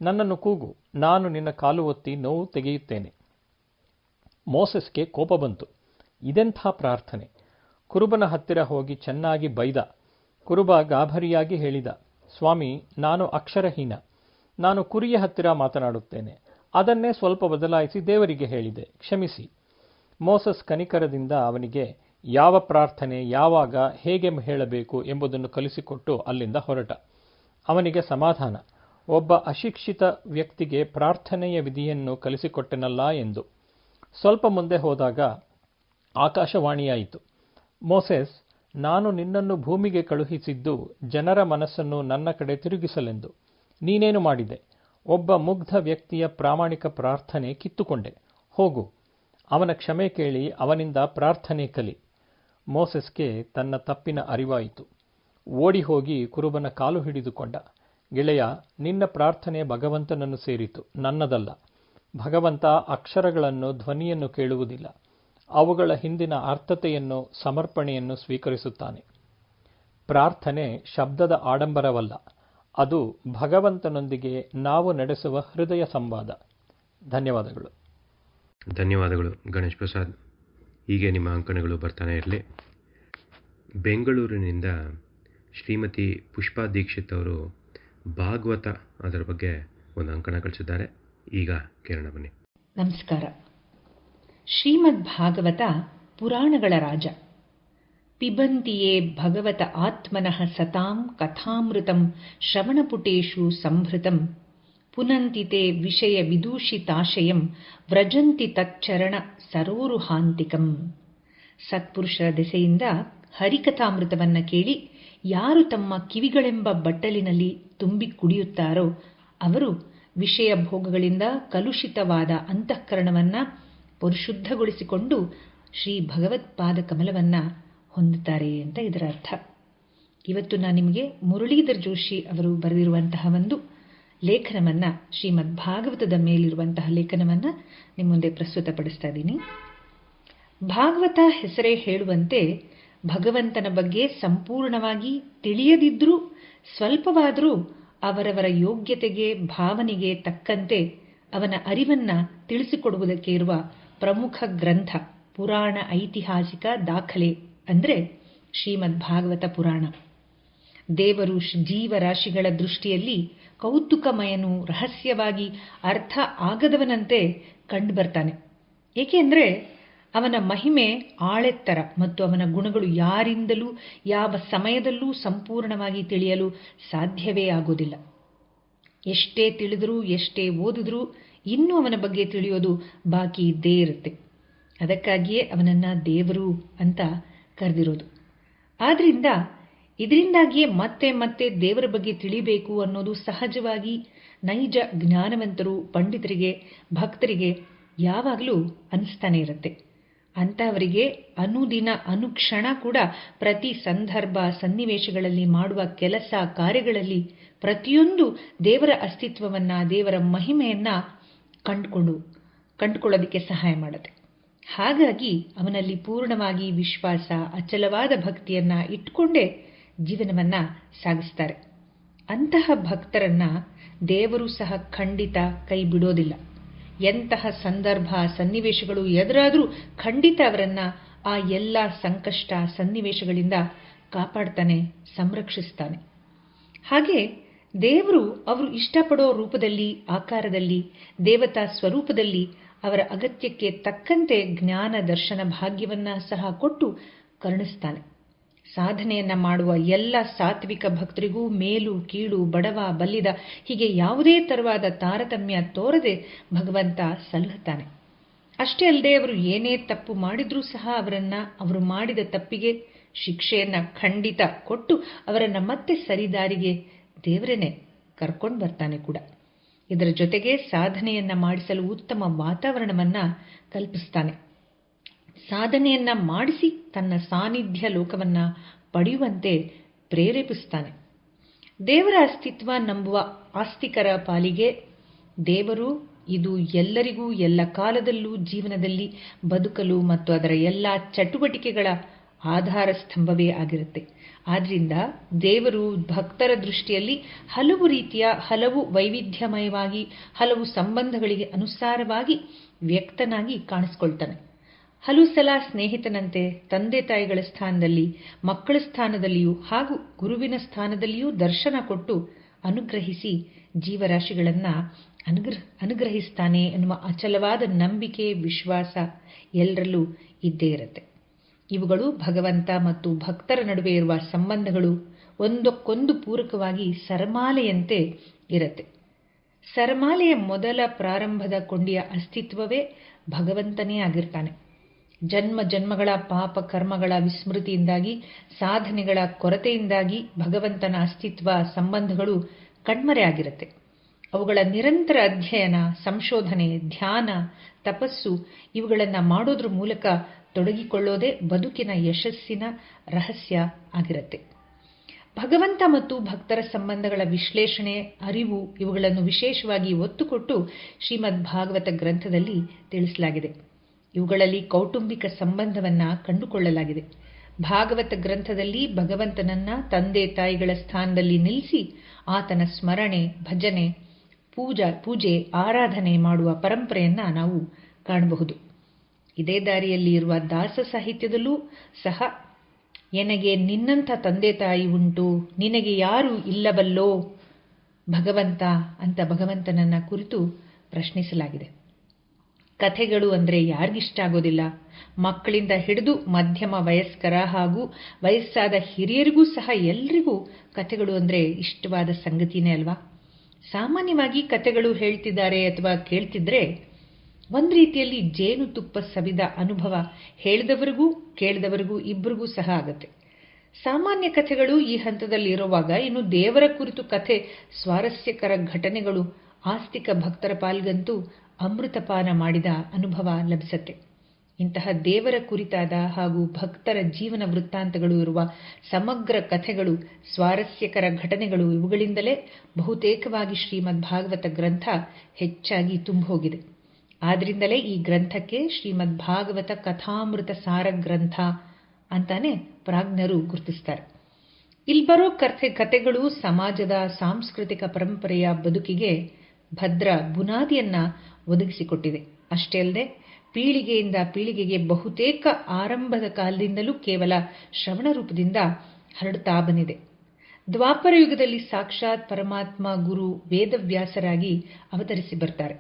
ನನ್ನನ್ನು ಕೂಗು, ನಾನು ನಿನ್ನ ಕಾಲು ಒತ್ತಿ ನೋವು ತೆಗೆಯುತ್ತೇನೆ. ಮೋಸೆಸ್ಗೆ ಕೋಪ ಬಂತು. ಇದೆಂಥ ಪ್ರಾರ್ಥನೆ! ಕುರುಬನ ಹತ್ತಿರ ಹೋಗಿ ಚೆನ್ನಾಗಿ ಬೈದ. ಕುರುಬ ಗಾಭರಿಯಾಗಿ ಹೇಳಿದ, ಸ್ವಾಮಿ, ನಾನು ಅಕ್ಷರಹೀನ. ನಾನು ಕುರಿಯ ಹತ್ತಿರ ಮಾತನಾಡುತ್ತೇನೆ. ಅದನ್ನೇ ಸ್ವಲ್ಪ ಬದಲಾಯಿಸಿ ದೇವರಿಗೆ ಹೇಳಿದೆ, ಕ್ಷಮಿಸಿ. ಮೋಸೆಸ್ ಕನಿಕರದಿಂದ ಅವನಿಗೆ ಯಾವ ಪ್ರಾರ್ಥನೆ ಯಾವಾಗ ಹೇಗೆ ಹೇಳಬೇಕು ಎಂಬುದನ್ನು ಕಲಿಸಿಕೊಟ್ಟು ಅಲ್ಲಿಂದ ಹೊರಟ. ಅವನಿಗೆ ಸಮಾಧಾನ. ಒಬ್ಬ ಅಶಿಕ್ಷಿತ ವ್ಯಕ್ತಿಗೆ ಪ್ರಾರ್ಥನೆಯ ವಿಧಿಯನ್ನು ಕಲಿಸಿಕೊಟ್ಟೆನಲ್ಲ ಎಂದು. ಸ್ವಲ್ಪ ಮುಂದೆ ಹೋದಾಗ ಆಕಾಶವಾಣಿಯಾಯಿತು. ಮೋಸೆಸ್, ನಾನು ನಿನ್ನನ್ನು ಭೂಮಿಗೆ ಕಳುಹಿಸಿದ್ದು ಜನರ ಮನಸ್ಸನ್ನು ನನ್ನ ಕಡೆ ತಿರುಗಿಸಲೆಂದು. ನೀನೇನು ಮಾಡಿದೆ? ಒಬ್ಬ ಮುಗ್ಧ ವ್ಯಕ್ತಿಯ ಪ್ರಾಮಾಣಿಕ ಪ್ರಾರ್ಥನೆ ಕಿತ್ತುಕೊಂಡೆ. ಹೋಗು, ಅವನ ಕ್ಷಮೆ ಕೇಳಿ ಅವನಿಂದ ಪ್ರಾರ್ಥನೆ ಕಲಿ. ಮೋಸೆಸ್ಗೆ ತನ್ನ ತಪ್ಪಿನ ಅರಿವಾಯಿತು. ಓಡಿ ಹೋಗಿ ಕುರುಬನ ಕಾಲು ಹಿಡಿದುಕೊಂಡ. ಗೆಳೆಯ, ನಿನ್ನ ಪ್ರಾರ್ಥನೆ ಭಗವಂತನನ್ನು ಸೇರಿತು, ನನ್ನದಲ್ಲ. ಭಗವಂತ ಅಕ್ಷರಗಳನ್ನು, ಧ್ವನಿಯನ್ನು ಕೇಳುವುದಿಲ್ಲ. ಅವುಗಳ ಹಿಂದಿನ ಅರ್ಥತೆಯನ್ನು, ಸಮರ್ಪಣೆಯನ್ನು ಸ್ವೀಕರಿಸುತ್ತಾನೆ. ಪ್ರಾರ್ಥನೆ ಶಬ್ದದ ಆಡಂಬರವಲ್ಲ, ಅದು ಭಗವಂತನೊಂದಿಗೆ ನಾವು ನಡೆಸುವ ಹೃದಯ ಸಂವಾದ. ಧನ್ಯವಾದಗಳು. ಧನ್ಯವಾದಗಳು ಗಣೇಶ್ ಪ್ರಸಾದ್. ಹೀಗೆ ನಿಮ್ಮ ಅಂಕಣಗಳು ಬರ್ತಾನೆ ಇರಲಿ. ಬೆಂಗಳೂರಿನಿಂದ ಶ್ರೀಮತಿ ಪುಷ್ಪಾ ದೀಕ್ಷಿತ್ ಅವರು ಭಾಗವತ ಅದರ ಬಗ್ಗೆ ಒಂದು ಅಂಕಣ ಕಳಿಸಿದ್ದಾರೆ. ಈಗ ಕೇಳೋಣ ಬನ್ನಿ. ನಮಸ್ಕಾರ. ಶ್ರೀಮದ್ ಭಾಗವತ ಪುರಾಣಗಳ ರಾಜ. ಪಿಬಂತಿಯೇ ಭಗವತ ಆತ್ಮನಃ ಸತಾಂ ಕಥಾಮೃತಂ ಶ್ರವಣಪುಟೇಷು ಸಂಭೃತಂ ಪುನಂತಿತೆ ವಿಷಯ ವಿದೂಷಿತಾಶಯಂ ವ್ರಜಂತಿ ತಚ್ಚರಣ ಸರೋರುಹಾಂತಿಕಂ. ಸತ್ಪುರುಷರ ದೆಸೆಯಿಂದ ಹರಿಕಥಾಮೃತವನ್ನ ಕೇಳಿ ಯಾರು ತಮ್ಮ ಕಿವಿಗಳೆಂಬ ಬಟ್ಟಲಿನಲ್ಲಿ ತುಂಬಿ ಕುಡಿಯುತ್ತಾರೋ ಅವರು ವಿಷಯ ಭೋಗಗಳಿಂದ ಕಲುಷಿತವಾದ ಅಂತಃಕರಣವನ್ನ ಪರಿಶುದ್ಧಗೊಳಿಸಿಕೊಂಡು ಶ್ರೀ ಭಗವತ್ಪಾದ ಕಮಲವನ್ನ ಹೊಂದುತ್ತಾರೆ ಅಂತ ಇದರ ಅರ್ಥ. ಇವತ್ತು ನಾನು ನಿಮಗೆ ಮುರಳೀಧರ್ ಜೋಶಿ ಅವರು ಬರೆದಿರುವಂತಹ ಒಂದು ಲೇಖನವನ್ನ, ಶ್ರೀಮದ್ ಭಾಗವತದ ಮೇಲಿರುವಂತಹ ಲೇಖನವನ್ನ ನಿಮ್ಮ ಮುಂದೆ ಪ್ರಸ್ತುತಪಡಿಸ್ತಾ ಇದ್ದೀನಿ. ಭಾಗವತ ಹೆಸರೇ ಹೇಳುವಂತೆ ಭಗವಂತನ ಬಗ್ಗೆ ಸಂಪೂರ್ಣವಾಗಿ ತಿಳಿಯದಿದ್ರೂ ಸ್ವಲ್ಪವಾದರೂ ಅವರವರ ಯೋಗ್ಯತೆಗೆ, ಭಾವನೆಗೆ ತಕ್ಕಂತೆ ಅವನ ಅರಿವನ್ನ ತಿಳಿಸಿಕೊಡುವುದಕ್ಕೆ ಇರುವ ಪ್ರಮುಖ ಗ್ರಂಥ, ಪುರಾಣ ಐತಿಹಾಸಿಕ ದಾಖಲೆ ಅಂದರೆ ಶ್ರೀಮದ್ ಭಾಗವತ ಪುರಾಣ. ದೇವರು ಜೀವರಾಶಿಗಳ ದೃಷ್ಟಿಯಲ್ಲಿ ಕೌತುಕಮಯನು, ರಹಸ್ಯವಾಗಿ ಅರ್ಥ ಆಗದವನಂತೆ ಕಂಡುಬರ್ತಾನೆ. ಏಕೆಂದರೆ ಅವನ ಮಹಿಮೆ ಆಳೆತ್ತರ ಮತ್ತು ಅವನ ಗುಣಗಳು ಯಾರಿಂದಲೂ ಯಾವ ಸಮಯದಲ್ಲೂ ಸಂಪೂರ್ಣವಾಗಿ ತಿಳಿಯಲು ಸಾಧ್ಯವೇ ಆಗೋದಿಲ್ಲ. ಎಷ್ಟೇ ತಿಳಿದರೂ ಎಷ್ಟೇ ಓದಿದ್ರೂ ಇನ್ನೂ ಅವನ ಬಗ್ಗೆ ತಿಳಿಯೋದು ಬಾಕಿ ಇದ್ದೇ ಇರುತ್ತೆ. ಅದಕ್ಕಾಗಿಯೇ ಅವನನ್ನ ದೇವರು ಅಂತ ಕರೆದಿರೋದು. ಆದ್ರಿಂದ ಇದರಿಂದಾಗಿಯೇ ಮತ್ತೆ ಮತ್ತೆ ದೇವರ ಬಗ್ಗೆ ತಿಳಿಬೇಕು ಅನ್ನೋದು ಸಹಜವಾಗಿ ನೈಜ ಜ್ಞಾನವಂತರು, ಪಂಡಿತರಿಗೆ, ಭಕ್ತರಿಗೆ ಯಾವಾಗಲೂ ಅನಿಸ್ತಾನೆ ಇರುತ್ತೆ. ಅಂತಹವರಿಗೆ ಅನುದಿನ ಅನುಕ್ಷಣ ಕೂಡ ಪ್ರತಿ ಸಂದರ್ಭ ಸನ್ನಿವೇಶಗಳಲ್ಲಿ ಮಾಡುವ ಕೆಲಸ ಕಾರ್ಯಗಳಲ್ಲಿ ಪ್ರತಿಯೊಂದು ದೇವರ ಅಸ್ತಿತ್ವವನ್ನ, ದೇವರ ಮಹಿಮೆಯನ್ನ ಕಂಡುಕೊಳ್ಳೋದಕ್ಕೆ ಸಹಾಯ ಮಾಡುತ್ತೆ. ಹಾಗಾಗಿ ಅವನಲ್ಲಿ ಪೂರ್ಣವಾಗಿ ವಿಶ್ವಾಸ, ಅಚಲವಾದ ಭಕ್ತಿಯನ್ನ ಇಟ್ಟುಕೊಂಡೇ ಜೀವನವನ್ನ ಸಾಗಿಸ್ತಾರೆ. ಅಂತಹ ಭಕ್ತರನ್ನ ದೇವರು ಸಹ ಖಂಡಿತ ಕೈ ಬಿಡೋದಿಲ್ಲ. ಎಂತಹ ಸಂದರ್ಭ ಸನ್ನಿವೇಶಗಳು ಎದುರಾದರೂ ಖಂಡಿತ ಅವರನ್ನ ಆ ಎಲ್ಲ ಸಂಕಷ್ಟ ಸನ್ನಿವೇಶಗಳಿಂದ ಕಾಪಾಡ್ತಾನೆ, ಸಂರಕ್ಷಿಸ್ತಾನೆ. ಹಾಗೆ ದೇವರು ಅವರು ಇಷ್ಟಪಡೋ ರೂಪದಲ್ಲಿ, ಆಕಾರದಲ್ಲಿ, ದೇವತಾ ಸ್ವರೂಪದಲ್ಲಿ ಅವರ ಅಗತ್ಯಕ್ಕೆ ತಕ್ಕಂತೆ ಜ್ಞಾನ ದರ್ಶನ ಭಾಗ್ಯವನ್ನ ಸಹ ಕೊಟ್ಟು ಕರುಣಿಸ್ತಾನೆ. ಸಾಧನೆಯನ್ನ ಮಾಡುವ ಎಲ್ಲ ಸಾತ್ವಿಕ ಭಕ್ತರಿಗೂ ಮೇಲು ಕೀಳು, ಬಡವ ಬಲ್ಲಿದ ಹೀಗೆ ಯಾವುದೇ ತರವಾದ ತಾರತಮ್ಯ ತೋರದೆ ಭಗವಂತ ಸಲಹುತ್ತಾನೆ. ಅಷ್ಟೇ ಅಲ್ಲದೆ ಅವರು ಏನೇ ತಪ್ಪು ಮಾಡಿದ್ರೂ ಸಹ ಅವರು ಮಾಡಿದ ತಪ್ಪಿಗೆ ಶಿಕ್ಷೆಯನ್ನ ಖಂಡಿತ ಕೊಟ್ಟು ಅವರನ್ನ ಮತ್ತೆ ಸರಿದಾರಿಗೆ ದೇವರೇನೆ ಕರ್ಕೊಂಡು ಬರ್ತಾನೆ ಕೂಡ. ಇದರ ಜೊತೆಗೆ ಸಾಧನೆಯನ್ನ ಮಾಡಿಸಲು ಉತ್ತಮ ವಾತಾವರಣವನ್ನ ಕಲ್ಪಿಸ್ತಾನೆ. ಸಾಧನೆಯನ್ನ ಮಾಡಿಸಿ ತನ್ನ ಸಾನ್ನಿಧ್ಯ ಲೋಕವನ್ನ ಪಡೆಯುವಂತೆ ಪ್ರೇರೇಪಿಸ್ತಾನೆ. ದೇವರ ಅಸ್ತಿತ್ವ ನಂಬುವ ಆಸ್ತಿಕರ ಪಾಲಿಗೆ ದೇವರು ಇದು ಎಲ್ಲರಿಗೂ ಎಲ್ಲ ಕಾಲದಲ್ಲೂ ಜೀವನದಲ್ಲಿ ಬದುಕಲು ಮತ್ತು ಅದರ ಎಲ್ಲ ಚಟುವಟಿಕೆಗಳ ಆಧಾರ ಸ್ತಂಭವೇ ಆಗಿರುತ್ತೆ. ಆದ್ರಿಂದ ದೇವರು ಭಕ್ತರ ದೃಷ್ಟಿಯಲ್ಲಿ ಹಲವು ರೀತಿಯ, ಹಲವು ವೈವಿಧ್ಯಮಯವಾಗಿ, ಹಲವು ಸಂಬಂಧಗಳಿಗೆ ಅನುಸಾರವಾಗಿ ವ್ಯಕ್ತನಾಗಿ ಕಾಣಿಸ್ಕೊಳ್ತಾನೆ. ಹಲವು ಸಲ ಸ್ನೇಹಿತನಂತೆ, ತಂದೆ ತಾಯಿಗಳ ಸ್ಥಾನದಲ್ಲಿ, ಮಕ್ಕಳ ಸ್ಥಾನದಲ್ಲಿಯೂ ಹಾಗೂ ಗುರುವಿನ ಸ್ಥಾನದಲ್ಲಿಯೂ ದರ್ಶನ ಕೊಟ್ಟು ಅನುಗ್ರಹಿಸಿ ಜೀವರಾಶಿಗಳನ್ನ ಅನುಗ್ರಹಿಸ್ತಾನೆ ಎನ್ನುವ ಅಚಲವಾದ ನಂಬಿಕೆ, ವಿಶ್ವಾಸ ಎಲ್ಲರಲ್ಲೂ ಇದ್ದೇ ಇರುತ್ತೆ. ಇವುಗಳು ಭಗವಂತ ಮತ್ತು ಭಕ್ತರ ನಡುವೆ ಇರುವ ಸಂಬಂಧಗಳು ಒಂದಕ್ಕೊಂದು ಪೂರಕವಾಗಿ ಸರಮಾಲೆಯಂತೆ ಇರುತ್ತೆ. ಸರಮಾಲೆಯ ಮೊದಲ ಪ್ರಾರಂಭದ ಕೊಂಡಿಯ ಅಸ್ತಿತ್ವವೇ ಭಗವಂತನೇ ಆಗಿರ್ತಾನೆ. ಜನ್ಮ ಜನ್ಮಗಳ ಪಾಪ ಕರ್ಮಗಳ ವಿಸ್ಮೃತಿಯಿಂದಾಗಿ, ಸಾಧನೆಗಳ ಕೊರತೆಯಿಂದಾಗಿ ಭಗವಂತನ ಅಸ್ತಿತ್ವ ಸಂಬಂಧಗಳು ಕಣ್ಮರೆ ಆಗಿರುತ್ತೆ. ಅವುಗಳ ನಿರಂತರ ಅಧ್ಯಯನ, ಸಂಶೋಧನೆ, ಧ್ಯಾನ, ತಪಸ್ಸು ಇವುಗಳನ್ನು ಮಾಡೋದ್ರ ಮೂಲಕ ತೊಡಗಿಕೊಳ್ಳೋದೇ ಬದುಕಿನ ಯಶಸ್ಸಿನ ರಹಸ್ಯ ಆಗಿರುತ್ತೆ. ಭಗವಂತ ಮತ್ತು ಭಕ್ತರ ಸಂಬಂಧಗಳ ವಿಶ್ಲೇಷಣೆ, ಅರಿವು ಇವುಗಳನ್ನು ವಿಶೇಷವಾಗಿ ಒತ್ತು ಕೊಟ್ಟು ಶ್ರೀಮದ್ ಭಾಗವತ ಗ್ರಂಥದಲ್ಲಿ ತಿಳಿಸಲಾಗಿದೆ. ಇವುಗಳಲ್ಲಿ ಕೌಟುಂಬಿಕ ಸಂಬಂಧವನ್ನ ಕಂಡುಕೊಳ್ಳಲಾಗಿದೆ. ಭಾಗವತ ಗ್ರಂಥದಲ್ಲಿ ಭಗವಂತನನ್ನ ತಂದೆ ತಾಯಿಗಳ ಸ್ಥಾನದಲ್ಲಿ ನಿಲ್ಲಿಸಿ ಆತನ ಸ್ಮರಣೆ, ಭಜನೆ, ಪೂಜೆ, ಆರಾಧನೆ ಮಾಡುವ ಪರಂಪರೆಯನ್ನ ನಾವು ಕಾಣಬಹುದು. ಇದೇ ದಾರಿಯಲ್ಲಿ ಇರುವ ದಾಸ ಸಾಹಿತ್ಯದಲ್ಲೂ ಸಹ ಎನಗೆ ನಿನ್ನಂಥ ತಂದೆ ತಾಯಿ ಉಂಟು, ನಿನಗೆ ಯಾರು ಇಲ್ಲವಲ್ಲೋ ಭಗವಂತ ಅಂತ ಭಗವಂತನನ್ನ ಕುರಿತು ಪ್ರಶ್ನಿಸಲಾಗಿದೆ. ಕಥೆಗಳು ಅಂದರೆ ಯಾರಿಗಿಷ್ಟ ಆಗೋದಿಲ್ಲ? ಮಕ್ಕಳಿಂದ ಹಿಡಿದು ಮಧ್ಯಮ ವಯಸ್ಕರ ಹಾಗೂ ವಯಸ್ಸಾದ ಹಿರಿಯರಿಗೂ ಸಹ ಎಲ್ರಿಗೂ ಕಥೆಗಳು ಅಂದರೆ ಇಷ್ಟವಾದ ಸಂಗತಿನೇ ಅಲ್ವಾ? ಸಾಮಾನ್ಯವಾಗಿ ಕಥೆಗಳು ಹೇಳ್ತಿದ್ದಾರೆ ಅಥವಾ ಕೇಳ್ತಿದ್ರೆ ಒಂದು ರೀತಿಯಲ್ಲಿ ಜೇನುತುಪ್ಪ ಸವಿದ ಅನುಭವ ಹೇಳಿದವರಿಗೂ ಕೇಳಿದವರಿಗೂ ಇಬ್ಬರಿಗೂ ಸಹ ಆಗುತ್ತೆ. ಸಾಮಾನ್ಯ ಕಥೆಗಳು ಈ ಹಂತದಲ್ಲಿ ಇರುವಾಗ ಇನ್ನು ದೇವರ ಕುರಿತು ಕಥೆ, ಸ್ವಾರಸ್ಯಕರ ಘಟನೆಗಳು ಆಸ್ತಿಕ ಭಕ್ತರ ಪಾಲ್ಗಂತೂ ಅಮೃತಪಾನ ಮಾಡಿದ ಅನುಭವ ಲಭಿಸುತ್ತೆ. ಇಂತಹ ದೇವರ ಕುರಿತಾದ ಹಾಗೂ ಭಕ್ತರ ಜೀವನ ವೃತ್ತಾಂತಗಳು ಇರುವ ಸಮಗ್ರ ಕಥೆಗಳು, ಸ್ವಾರಸ್ಯಕರ ಘಟನೆಗಳು ಇವುಗಳಿಂದಲೇ ಬಹುತೇಕವಾಗಿ ಶ್ರೀಮದ್ ಭಾಗವತ ಗ್ರಂಥ ಹೆಚ್ಚಾಗಿ ತುಂಬೋಗಿದೆ. ಆದ್ರಿಂದಲೇ ಈ ಗ್ರಂಥಕ್ಕೆ ಶ್ರೀಮದ್ ಭಾಗವತ ಕಥಾಮೃತ ಸಾರ ಗ್ರಂಥ ಅಂತಾನೆ ಪ್ರಾಜ್ಞರು ಗುರುತಿಸ್ತಾರೆ. ಇಲ್ಲಿ ಬರೋ ಕಥೆಗಳು ಸಮಾಜದ ಸಾಂಸ್ಕೃತಿಕ ಪರಂಪರೆಯ ಬದುಕಿಗೆ ಭದ್ರ ಬುನಾದಿಯನ್ನ ಒದಗಿಸಿಕೊಟ್ಟಿದೆ. ಅಷ್ಟೇ ಅಲ್ಲದೆ ಪೀಳಿಗೆಯಿಂದ ಪೀಳಿಗೆಗೆ ಬಹುತೇಕ ಆರಂಭದ ಕಾಲದಿಂದಲೂ ಕೇವಲ ಶ್ರವಣ ರೂಪದಿಂದ ಹರಡುತ್ತಾ ಬಂದಿದೆ. ದ್ವಾಪರ ಯುಗದಲ್ಲಿ ಸಾಕ್ಷಾತ್ ಪರಮಾತ್ಮ ಗುರು ವೇದವ್ಯಾಸರಾಗಿ ಅವತರಿಸಿ ಬರ್ತಾರೆ.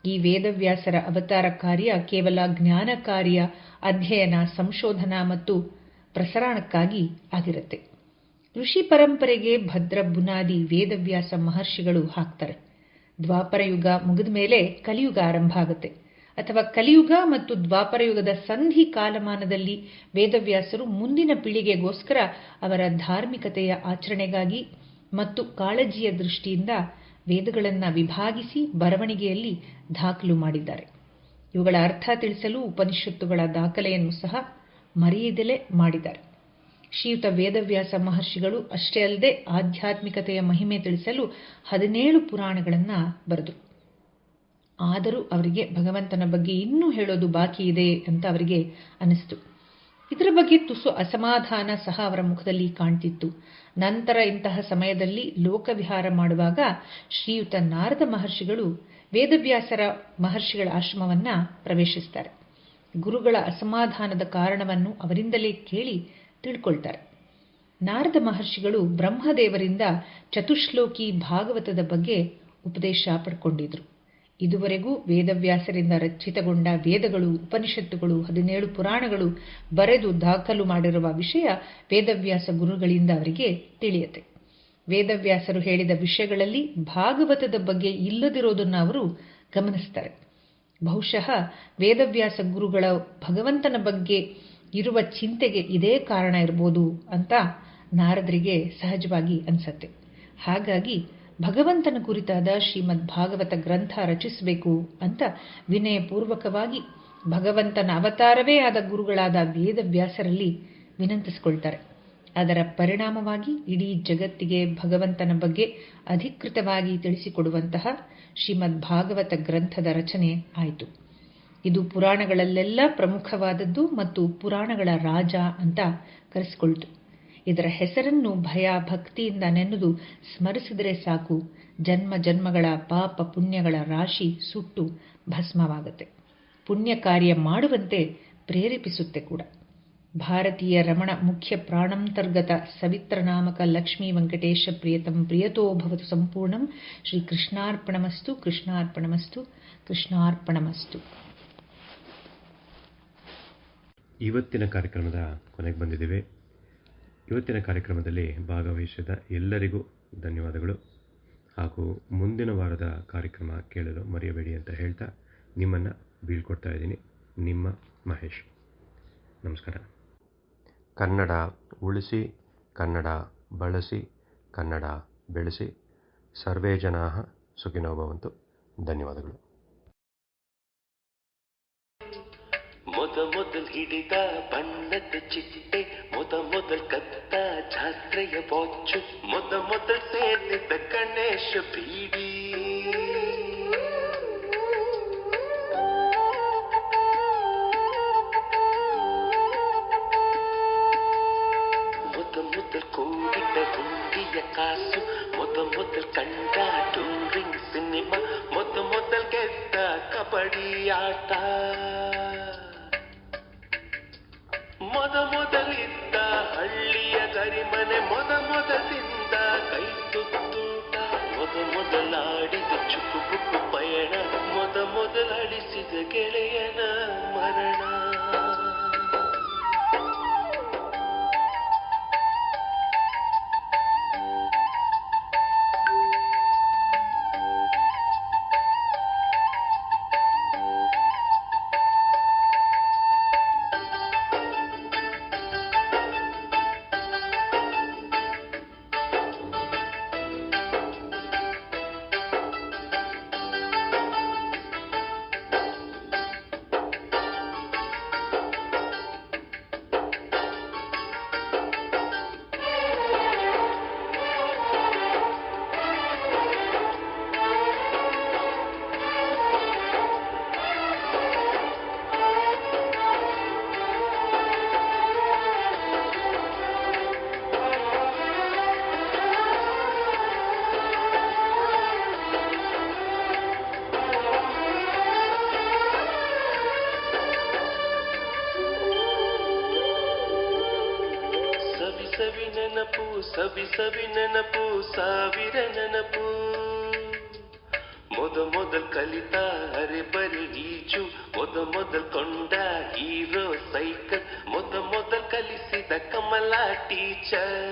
ಈ ವೇದವ್ಯಾಸರ ಅವತಾರ ಕಾರ್ಯ ಕೇವಲ ಜ್ಞಾನ ಕಾರ್ಯ, ಅಧ್ಯಯನ, ಸಂಶೋಧನಾ ಮತ್ತು ಪ್ರಸರಣಕ್ಕಾಗಿ ಆಗಿರುತ್ತೆ. ಋಷಿ ಪರಂಪರೆಗೆ ಭದ್ರ ಬುನಾದಿ ವೇದವ್ಯಾಸ ಮಹರ್ಷಿಗಳು ಹಾಕ್ತಾರೆ. ದ್ವಾಪರ ಯುಗ ಮುಗಿದ ಮೇಲೆ ಕಲಿಯುಗ ಆರಂಭ ಆಗುತ್ತೆ. ಅಥವಾ ಕಲಿಯುಗ ಮತ್ತು ದ್ವಾಪರ ಯುಗದ ಸಂಧಿ ಕಾಲಮಾನದಲ್ಲಿ ವೇದವ್ಯಾಸರು ಮುಂದಿನ ಪೀಳಿಗೆಗೋಸ್ಕರ ಅವರ ಧಾರ್ಮಿಕತೆಯ ಆಚರಣೆಗಾಗಿ ಮತ್ತು ಕಾಳಜಿಯ ದೃಷ್ಟಿಯಿಂದ ವೇದಗಳನ್ನು ವಿಭಾಗಿಸಿ ಬರವಣಿಗೆಯಲ್ಲಿ ದಾಖಲು ಮಾಡಿದ್ದಾರೆ. ಇವುಗಳ ಅರ್ಥ ತಿಳಿಸಲು ಉಪನಿಷತ್ತುಗಳ ದಾಖಲೆಯನ್ನು ಸಹ ಮರೆಯದಲೇ ಮಾಡಿದ್ದಾರೆ. ಶ್ರೀಯುತ ವೇದವ್ಯಾಸ ಮಹರ್ಷಿಗಳು ಅಷ್ಟೇ ಅಲ್ಲದೆ ಆಧ್ಯಾತ್ಮಿಕತೆಯ ಮಹಿಮೆ ತಿಳಿಸಲು 17 ಪುರಾಣಗಳನ್ನು ಬರೆದರು. ಆದರೂ ಅವರಿಗೆ ಭಗವಂತನ ಬಗ್ಗೆ ಇನ್ನೂ ಹೇಳೋದು ಬಾಕಿ ಇದೆ ಅಂತ ಅವರಿಗೆ ಅನಿಸ್ತು. ಇದರ ಬಗ್ಗೆ ತುಸು ಅಸಮಾಧಾನ ಸಹ ಅವರ ಮುಖದಲ್ಲಿ ಕಾಣ್ತಿತ್ತು. ನಂತರ ಇಂತಹ ಸಮಯದಲ್ಲಿ ಲೋಕವಿಹಾರ ಮಾಡುವಾಗ ಶ್ರೀಯುತ ನಾರದ ಮಹರ್ಷಿಗಳು ವೇದವ್ಯಾಸರ ಮಹರ್ಷಿಗಳ ಆಶ್ರಮವನ್ನ ಪ್ರವೇಶಿಸ್ತಾರೆ. ಗುರುಗಳ ಅಸಮಾಧಾನದ ಕಾರಣವನ್ನು ಅವರಿಂದಲೇ ಕೇಳಿ ತಿಳ್ಕೊಳ್ತಾರೆ. ನಾರದ ಮಹರ್ಷಿಗಳು ಬ್ರಹ್ಮದೇವರಿಂದ ಚತುಶ್ಲೋಕಿ ಭಾಗವತದ ಬಗ್ಗೆ ಉಪದೇಶ ಪಡ್ಕೊಂಡಿದ್ರು. ಇದುವರೆಗೂ ವೇದವ್ಯಾಸರಿಂದ ರಚಿತಗೊಂಡ ವೇದಗಳು, ಉಪನಿಷತ್ತುಗಳು, 17 ಪುರಾಣಗಳು ಬರೆದು ದಾಖಲು ಮಾಡಿರುವ ವಿಷಯ ವೇದವ್ಯಾಸ ಗುರುಗಳಿಂದ ಅವರಿಗೆ ತಿಳಿಯುತ್ತೆ. ವೇದವ್ಯಾಸರು ಹೇಳಿದ ವಿಷಯಗಳಲ್ಲಿ ಭಾಗವತದ ಬಗ್ಗೆ ಇಲ್ಲದಿರೋದನ್ನು ಅವರು ಗಮನಿಸ್ತಾರೆ. ಬಹುಶಃ ವೇದವ್ಯಾಸ ಗುರುಗಳ ಭಗವಂತನ ಬಗ್ಗೆ ಇರುವ ಚಿಂತೆಗೆ ಇದೇ ಕಾರಣ ಇರ್ಬೋದು ಅಂತ ನಾರದರಿಗೆ ಸಹಜವಾಗಿ ಅನಿಸತ್ತೆ. ಹಾಗಾಗಿ ಭಗವಂತನ ಕುರಿತಾದ ಶ್ರೀಮದ್ ಭಾಗವತ ಗ್ರಂಥ ರಚಿಸಬೇಕು ಅಂತ ವಿನಯಪೂರ್ವಕವಾಗಿ ಭಗವಂತನ ಅವತಾರವೇ ಆದ ಗುರುಗಳಾದ ವೇದವ್ಯಾಸರಲ್ಲಿ ವಿನಂತಿಸಿಕೊಳ್ತಾರೆ. ಅದರ ಪರಿಣಾಮವಾಗಿ ಇಡೀ ಜಗತ್ತಿಗೆ ಭಗವಂತನ ಬಗ್ಗೆ ಅಧಿಕೃತವಾಗಿ ತಿಳಿಸಿಕೊಡುವಂತಹ ಶ್ರೀಮದ್ ಭಾಗವತ ಗ್ರಂಥದ ರಚನೆ ಆಯಿತು. ಇದು ಪುರಾಣಗಳಲ್ಲೆಲ್ಲ ಪ್ರಮುಖವಾದದ್ದು ಮತ್ತು ಪುರಾಣಗಳ ರಾಜ ಅಂತ ಕರೆಸಿಕೊಳ್ತು. ಇದರ ಹೆಸರನ್ನು ಭಯ ಭಕ್ತಿಯಿಂದ ನೆನೆದು ಸ್ಮರಿಸಿದರೆ ಸಾಕು, ಜನ್ಮ ಜನ್ಮಗಳ ಪಾಪ ಪುಣ್ಯಗಳ ರಾಶಿ ಸುಟ್ಟು ಭಸ್ಮವಾಗುತ್ತೆ. ಪುಣ್ಯ ಕಾರ್ಯ ಮಾಡುವಂತೆ ಪ್ರೇರೇಪಿಸುತ್ತೆ ಕೂಡ. ಭಾರತೀಯ ರಮಣ ಮುಖ್ಯ ಪ್ರಾಣಾಂತರ್ಗತ ಸವಿತ್ರನಾಮಕ ಲಕ್ಷ್ಮೀ ವೆಂಕಟೇಶ ಪ್ರಿಯತಂ ಪ್ರಿಯತೋ ಭವತು ಸಂಪೂರ್ಣಂ. ಶ್ರೀ ಕೃಷ್ಣಾರ್ಪಣಮಸ್ತು, ಕೃಷ್ಣಾರ್ಪಣಮಸ್ತು, ಕೃಷ್ಣಾರ್ಪಣಮಸ್ತು. ಇವತ್ತಿನ ಕಾರ್ಯಕ್ರಮದ ಕೊನೆಗೆ ಬಂದಿದ್ದೇವೆ. ಇವತ್ತಿನ ಕಾರ್ಯಕ್ರಮದಲ್ಲಿ ಭಾಗವಹಿಸಿದ ಎಲ್ಲರಿಗೂ ಧನ್ಯವಾದಗಳು. ಹಾಗೂ ಮುಂದಿನ ವಾರದ ಕಾರ್ಯಕ್ರಮ ಕೇಳಲು ಮರೆಯಬೇಡಿ ಅಂತ ಹೇಳ್ತಾ ನಿಮ್ಮನ್ನು ಬೀಳ್ಕೊಡ್ತಾ ಇದ್ದೀನಿ. ನಿಮ್ಮ ಮಹೇಶ್. ನಮಸ್ಕಾರ. ಕನ್ನಡ ಉಳಿಸಿ, ಕನ್ನಡ ಬಳಸಿ, ಕನ್ನಡ ಬೆಳೆಸಿ. ಸರ್ವೇ ಜನಾಃ ಸುಖಿನೋ ಭವಂತು. ಧನ್ಯವಾದಗಳು. ಮೊದಲ್ ಹಿಡಿದ ಬಣ್ಣದ ಚಿಟ್ಟೆ, ಮೊದಲ್ ಕತ್ತ ಜಾತ್ರೆಯ ವಾಚು, ಮೊದಲ್ ಸೇರಿದ ಗಣೇಶ ಬೀಡಿ, ಮೊದಲ್ ಕೂಡಿದ ಹುಂಡಿಯ ಕಾಸು, ಮೊದಲ್ ಕಂಡ ಟೂರಿಂಗ್ ಸಿನಿಮಾ, ಮೊದಲ್ ಗೆದ್ದ ಕಬಡ್ಡಿ ಆಟ, ಮೊದಲಿದ್ದ ಹಳ್ಳಿಯ ಗರಿಮನೆ, ಮೊದಲಿಂದ ಕೈ ತುತ್ತೂಟ, ಮೊದಲಾಡಿದ ಚುಕ್ಕುಬುಕ್ಕು ಪಯಣ, ಮೊದಲಳಿಸಿದ ಗೆಳೆಯನ ಮರಣ. ಸವಿ ನೆನಪು, ಸಾವಿರ ನೆನಪು, ಮೊದಲ್ ಕಲಿತ ಅರೆಬರಿ ಈಜು, ಮೊದಲ್ ಕೊಂಡ ಹೀರೋ ಸೈಕಲ್, ಮೊದಲ್ ಕಲಿಸಿದ ಕಮಲಾ ಟೀಚರ್,